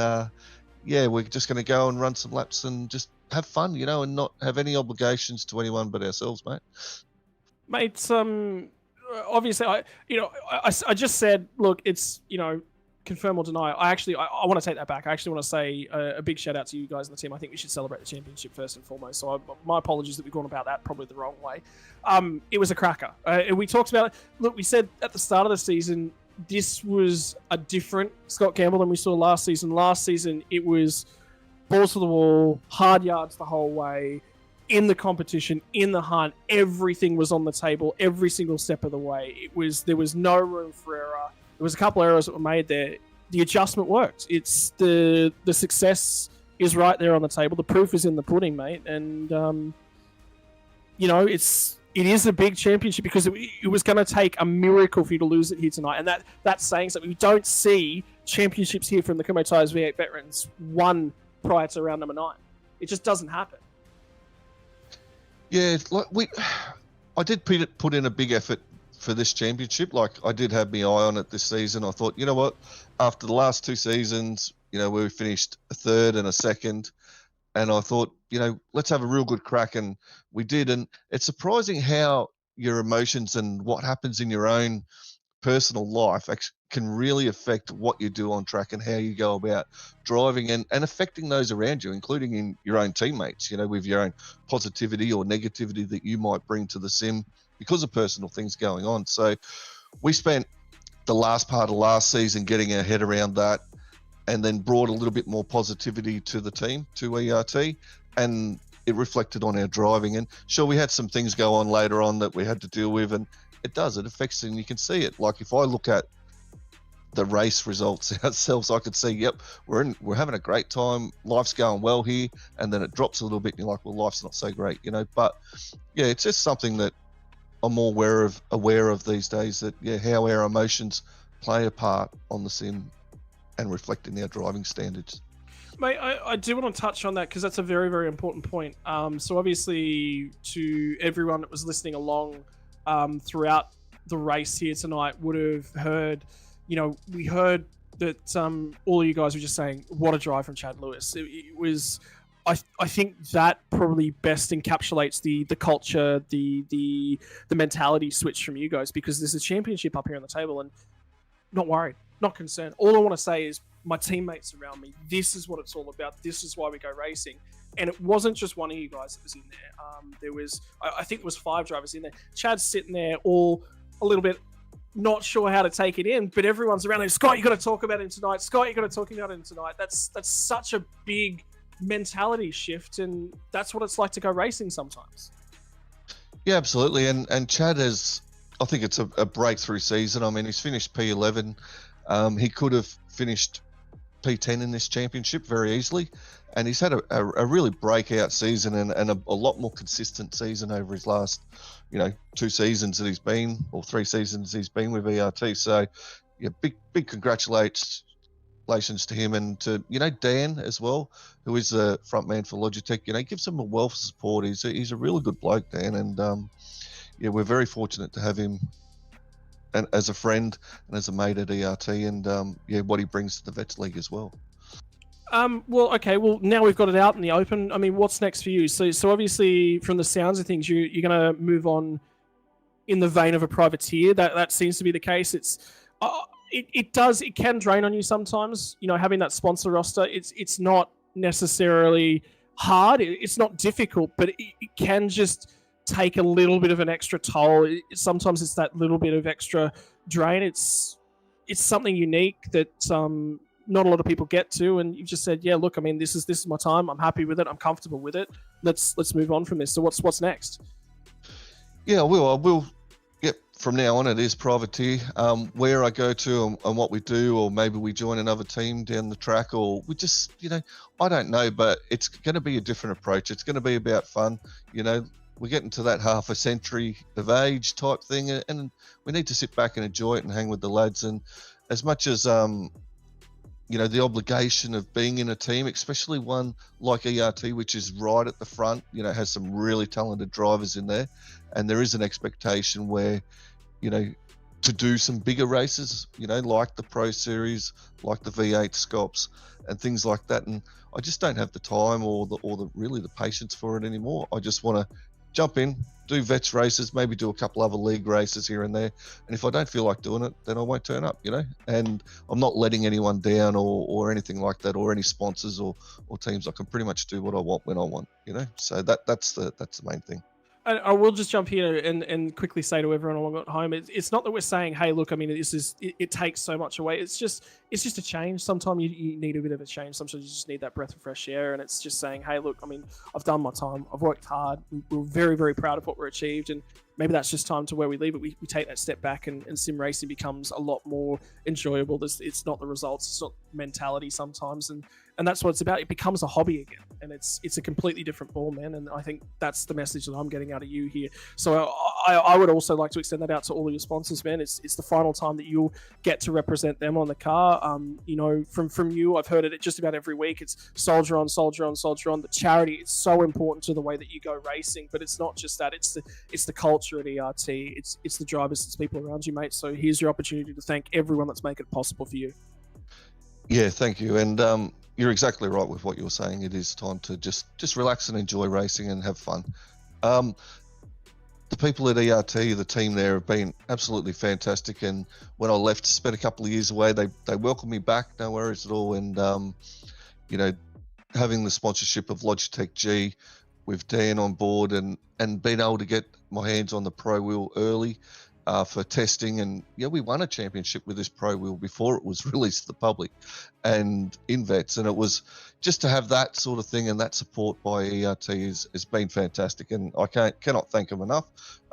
yeah, we're just going to go and run some laps and just have fun, and not have any obligations to anyone but ourselves, mate. Mate, obviously, I just said, look, it's, confirm or deny. I want to take that back. I actually want to say a big shout out to you guys in the team. I think we should celebrate the championship first and foremost. So my apologies that we've gone about that probably the wrong way. It was a cracker. We talked about it. Look, we said at the start of the season, this was a different Scott Campbell than we saw last season. Last season, it was balls to the wall, hard yards the whole way, in the competition, in the hunt. Everything was on the table every single step of the way. There was no room for error. There was a couple of errors that were made there. The adjustment worked. It's the success is right there on the table. The proof is in the pudding, mate. And it is a big championship because it was going to take a miracle for you to lose it here tonight. And that's saying something. We don't see championships here from the Kumho Tyres V8 Veterans won prior to round number 9. It just doesn't happen. Yeah, I did put in a big effort for this championship. Like, I did have my eye on it this season. I thought, you know what, after the last 2 seasons, we finished a 3rd and a 2nd, and I thought, let's have a real good crack, and we did. And it's surprising how your emotions and what happens in your own personal life can really affect what you do on track and how you go about driving and affecting those around you, including in your own teammates, with your own positivity or negativity that you might bring to the sim because of personal things going on. So we spent the last part of last season getting our head around that, and then brought a little bit more positivity to the team, to ERT, and it reflected on our driving. And sure, we had some things go on later on that we had to deal with, and it affects it, and you can see it. Like if I look at the race results ourselves, I could see, yep, we're having a great time, life's going well here, and then it drops a little bit, and you're like, well, life's not so great, you know. But yeah, it's just something that I'm more aware of these days, that how our emotions play a part on the sim and reflecting our driving standards. Mate, I do want to touch on that because that's a very, very important point. So obviously, to everyone that was listening along throughout the race here tonight would have heard, we heard that all of you guys were just saying, what a drive from Chad Lewis. It was, I think that probably best encapsulates the culture, the mentality switch from you guys, because there's a championship up here on the table and not worried, not concerned. All I want to say is my teammates around me, this is what it's all about. This is why we go racing. And it wasn't just one of you guys that was in there. There was, I think it was 5 drivers in there. Chad's sitting there all a little bit not sure how to take it in, but everyone's around there. Scott, you got to talk about him tonight. Scott, you got to talk about him tonight. That's such a big mentality shift, and that's what it's like to go racing sometimes. Yeah, absolutely. And Chad has, I think it's a breakthrough season. I mean, he's finished P11. He could have finished P10 in this championship very easily, and he's had a really breakout season and a lot more consistent season over his last 2 seasons that he's been, or 3 seasons he's been with ERT. So yeah, big congratulations to him, and to Dan as well, who is the front man for Logitech. Gives him a wealth of support. He's a really good bloke, Dan, and we're very fortunate to have him and as a friend and as a mate at ERT, and what he brings to the Vets League as well. Well, now we've got it out in the open. I mean, what's next for you? So obviously, from the sounds of things, you're going to move on in the vein of a privateer. That seems to be the case. It can drain on you sometimes. Having that sponsor roster, it's not necessarily hard. It's not difficult, but it can just take a little bit of an extra toll. Sometimes it's that little bit of extra drain. It's something unique that not a lot of people get to, and you've just said, yeah, look, I mean, this is my time. I'm happy with it. I'm comfortable with it. Let's move on from this. So what's next? Yeah, I will. Yep. From now on, it is privateer. Where I go to and what we do, or maybe we join another team down the track, or we just, I don't know, but it's going to be a different approach. It's going to be about fun. We're getting to that half a century of age type thing, and we need to sit back and enjoy it and hang with the lads. And as much as the obligation of being in a team, especially one like ERT, which is right at the front, has some really talented drivers in there, and there is an expectation where, to do some bigger races, like the Pro Series, like the V8 Scops, and things like that. And I just don't have the time or the patience for it anymore. I just want to jump in, do Vets races, maybe do a couple other league races here and there. And if I don't feel like doing it, then I won't turn up, And I'm not letting anyone down or anything like that, or any sponsors or teams. I can pretty much do what I want when I want, So that's the main thing. I will just jump here and quickly say to everyone along at home, it's not that we're saying, hey, look, I mean, it takes so much away. It's just a change. Sometimes you need a bit of a change. Sometimes you just need that breath of fresh air. And it's just saying, hey, look, I mean, I've done my time. I've worked hard. We're very, very proud of what we're achieved. And maybe that's just time to where we leave it. We take that step back, and sim racing becomes a lot more enjoyable. It's not the results. It's not mentality sometimes. And that's what it's about. It becomes a hobby again, and it's a completely different ball, man. And I think that's the message that I'm getting out of you here. So I would also like to extend that out to all of your sponsors, man. It's the final time that you'll get to represent them on the car. From you, I've heard it just about every week. It's soldier on, soldier on, soldier on. The charity is so important to the way that you go racing, but it's not just that. It's the culture at ERT. It's the drivers, it's people around you, mate. So here's your opportunity to thank everyone that's making it possible for you. Yeah, thank you. And you're exactly right with what you're saying. It is time to just relax and enjoy racing and have fun. The people at ERT, the team there, have been absolutely fantastic. And when I left, spent a couple of years away, they welcomed me back, no worries at all. And having the sponsorship of Logitech G with Dan on board, and being able to get my hands on the Pro Wheel early, for testing, and we won a championship with this Pro Wheel before it was released to the public and in vets, and it was just to have that sort of thing and that support by ERT has been fantastic, and I cannot thank them enough.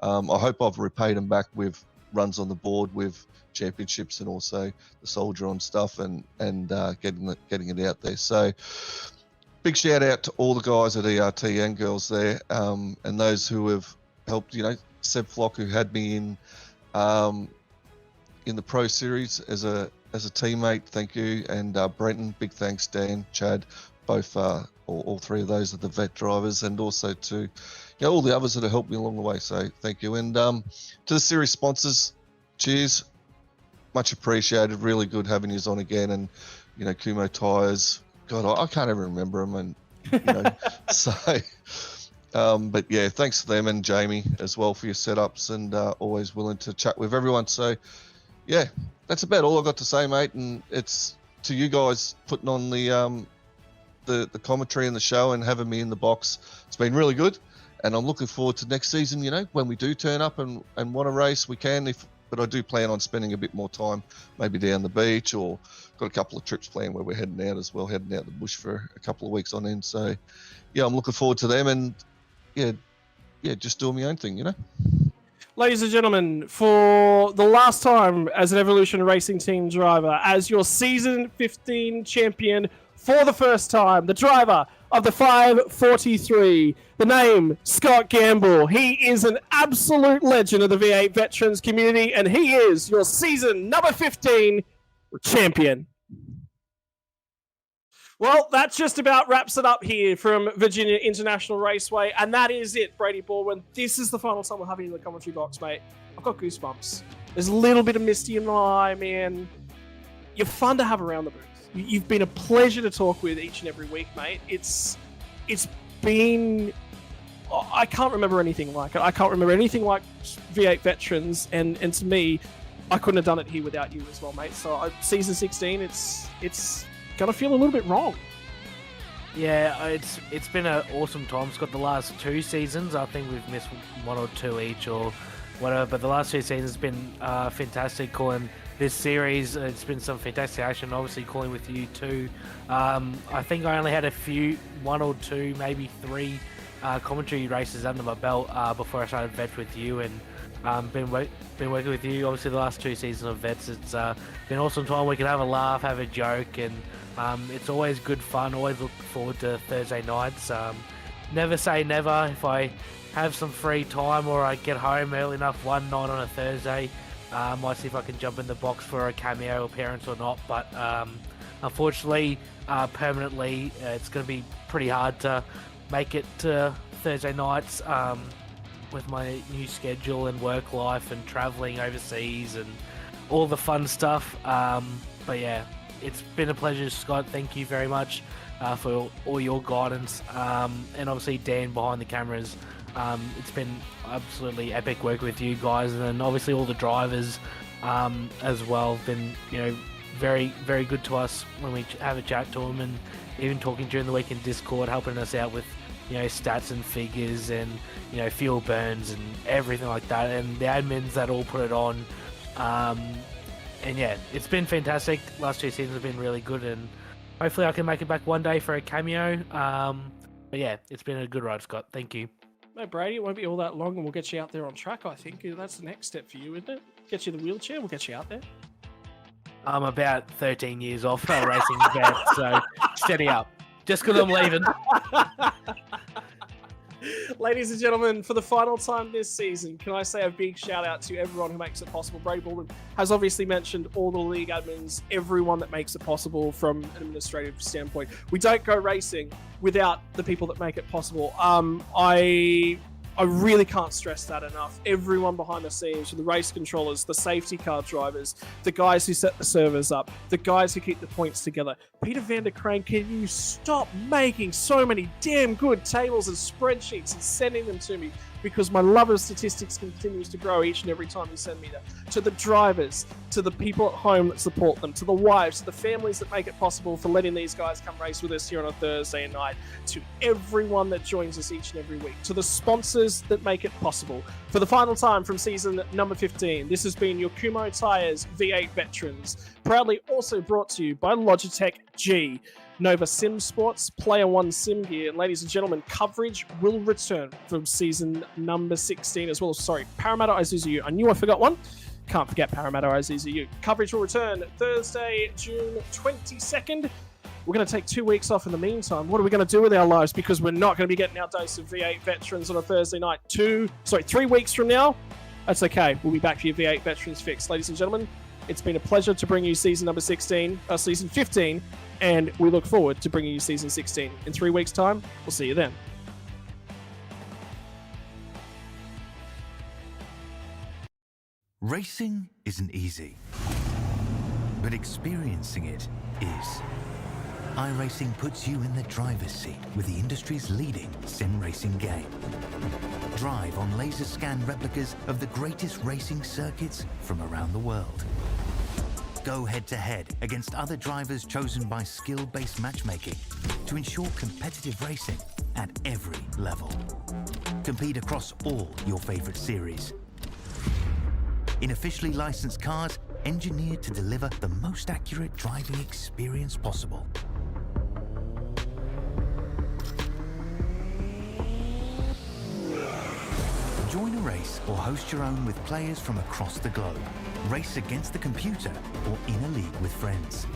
I hope I've repaid them back with runs on the board, with championships, and also the Soldier on stuff, and getting it out there. So big shout out to all the guys at ERT and girls there, and those who have helped. Seb Flock, who had me in the Pro Series as a teammate, thank you, and Brenton, big thanks, Dan, Chad, both all three of those are the vet drivers, and also to all the others that have helped me along the way. So thank you, and to the series sponsors, cheers, much appreciated. Really good having you on again, and Kumho Tyres. God, I can't even remember them, and so. But yeah, thanks to them and Jamie as well for your setups, and always willing to chat with everyone. So yeah, that's about all I've got to say, mate. And it's to you guys putting on the commentary and the show and having me in the box. It's been really good, and I'm looking forward to next season. When we do turn up and want to race, we can. But I do plan on spending a bit more time, maybe down the beach, or got a couple of trips planned where we're heading out as well, heading out the bush for a couple of weeks on end. So yeah, I'm looking forward to them, and yeah, just doing my own thing, Ladies and gentlemen, for the last time as an Evolution Racing Team driver, as your Season 15 champion for the first time, the driver of the 543, the name, Scott Gamble. He is an absolute legend of the V8 veterans community, and he is your Season number 15 champion. Well, that just about wraps it up here from Virginia International Raceway, and that is it, Brady Baldwin. This is the final time we'll have you in the commentary box, mate. I've got goosebumps. There's a little bit of misty in my eye, man. You're fun to have around the booth. You've been a pleasure to talk with each and every week, mate. It's been... I can't remember anything like it. I can't remember anything like V8 veterans, and to me, I couldn't have done it here without you as well, mate. So Season 16, it's gonna feel a little bit wrong. Yeah, it's been an awesome time. Scott, the last 2 seasons, I think we've missed 1 or 2 each or whatever, but the last 2 seasons have been fantastic. Calling this series, it's been some fantastic action. Obviously, calling with you too. I think I only had 1 or 2, maybe 3 commentary races under my belt before I started Vets with you, and been working with you. Obviously, the last 2 seasons of Vets, it's been an awesome time. We can have a laugh, have a joke, and it's always good fun. Always look forward to Thursday nights. Never say never. If I have some free time or I get home early enough one night on a Thursday, might see if I can jump in the box for a cameo appearance or not. But unfortunately, permanently, it's going to be pretty hard to make it to Thursday nights with my new schedule and work life and traveling overseas and all the fun stuff. But yeah, it's been a pleasure, Scott. Thank you very much for all your guidance, and obviously Dan behind the cameras. It's been absolutely epic work with you guys, and then obviously all the drivers as well have been very, very good to us when we have a chat to them, and even talking during the week in Discord, helping us out with stats and figures and fuel burns and everything like that, and the admins that all put it on. And yeah, it's been fantastic. Last 2 seasons have been really good, and hopefully I can make it back one day for a cameo. But yeah, it's been a good ride, Scott. Thank you. No, Brady, it won't be all that long, and we'll get you out there on track, I think. That's the next step for you, isn't it? Get you the wheelchair, we'll get you out there. I'm about 13 years off racing vets, so steady up. Just because I'm leaving. Ladies and gentlemen, for the final time this season, can I say a big shout out to everyone who makes it possible. Brady Baldwin has obviously mentioned all the league admins, everyone that makes it possible from an administrative standpoint. We don't go racing without the people that make it possible. I really can't stress that enough. Everyone behind the scenes, from the race controllers, the safety car drivers, the guys who set the servers up, the guys who keep the points together. Peter van der Crane, can you stop making so many damn good tables and spreadsheets and sending them to me? Because my love of statistics continues to grow each and every time you send me that. To the drivers, to the people at home that support them, to the wives, to the families that make it possible for letting these guys come race with us here on a Thursday night, to everyone that joins us each and every week, to the sponsors sponsors that make it possible. For the final time from season number 15, this has been your Kumho Tyres V8 Veterans, proudly also brought to you by Logitech G, Nova Sim Sports, Player One Sim Gear, and ladies and gentlemen, coverage will return from season number 16 as well. Sorry, Parramatta Isuzu. I knew I forgot one. Can't forget Parramatta Isuzu. Coverage will return Thursday, June 22nd. We're going to take 2 weeks off in the meantime. What are we going to do with our lives? Because we're not going to be getting our dose of V8 Veterans on a Thursday night. 3 weeks from now. That's okay. We'll be back for your V8 Veterans fix. Ladies and gentlemen, it's been a pleasure to bring you season number 15, and we look forward to bringing you season 16. In 3 weeks' time, we'll see you then. Racing isn't easy, but experiencing it is. iRacing puts you in the driver's seat with the industry's leading sim racing game. Drive on laser scan replicas of the greatest racing circuits from around the world. Go head-to-head against other drivers chosen by skill-based matchmaking to ensure competitive racing at every level. Compete across all your favorite series. In officially licensed cars, engineered to deliver the most accurate driving experience possible. Join a race or host your own with players from across the globe. Race against the computer or in a league with friends.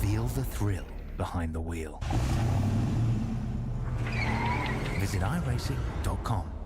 Feel the thrill behind the wheel. Visit iRacing.com.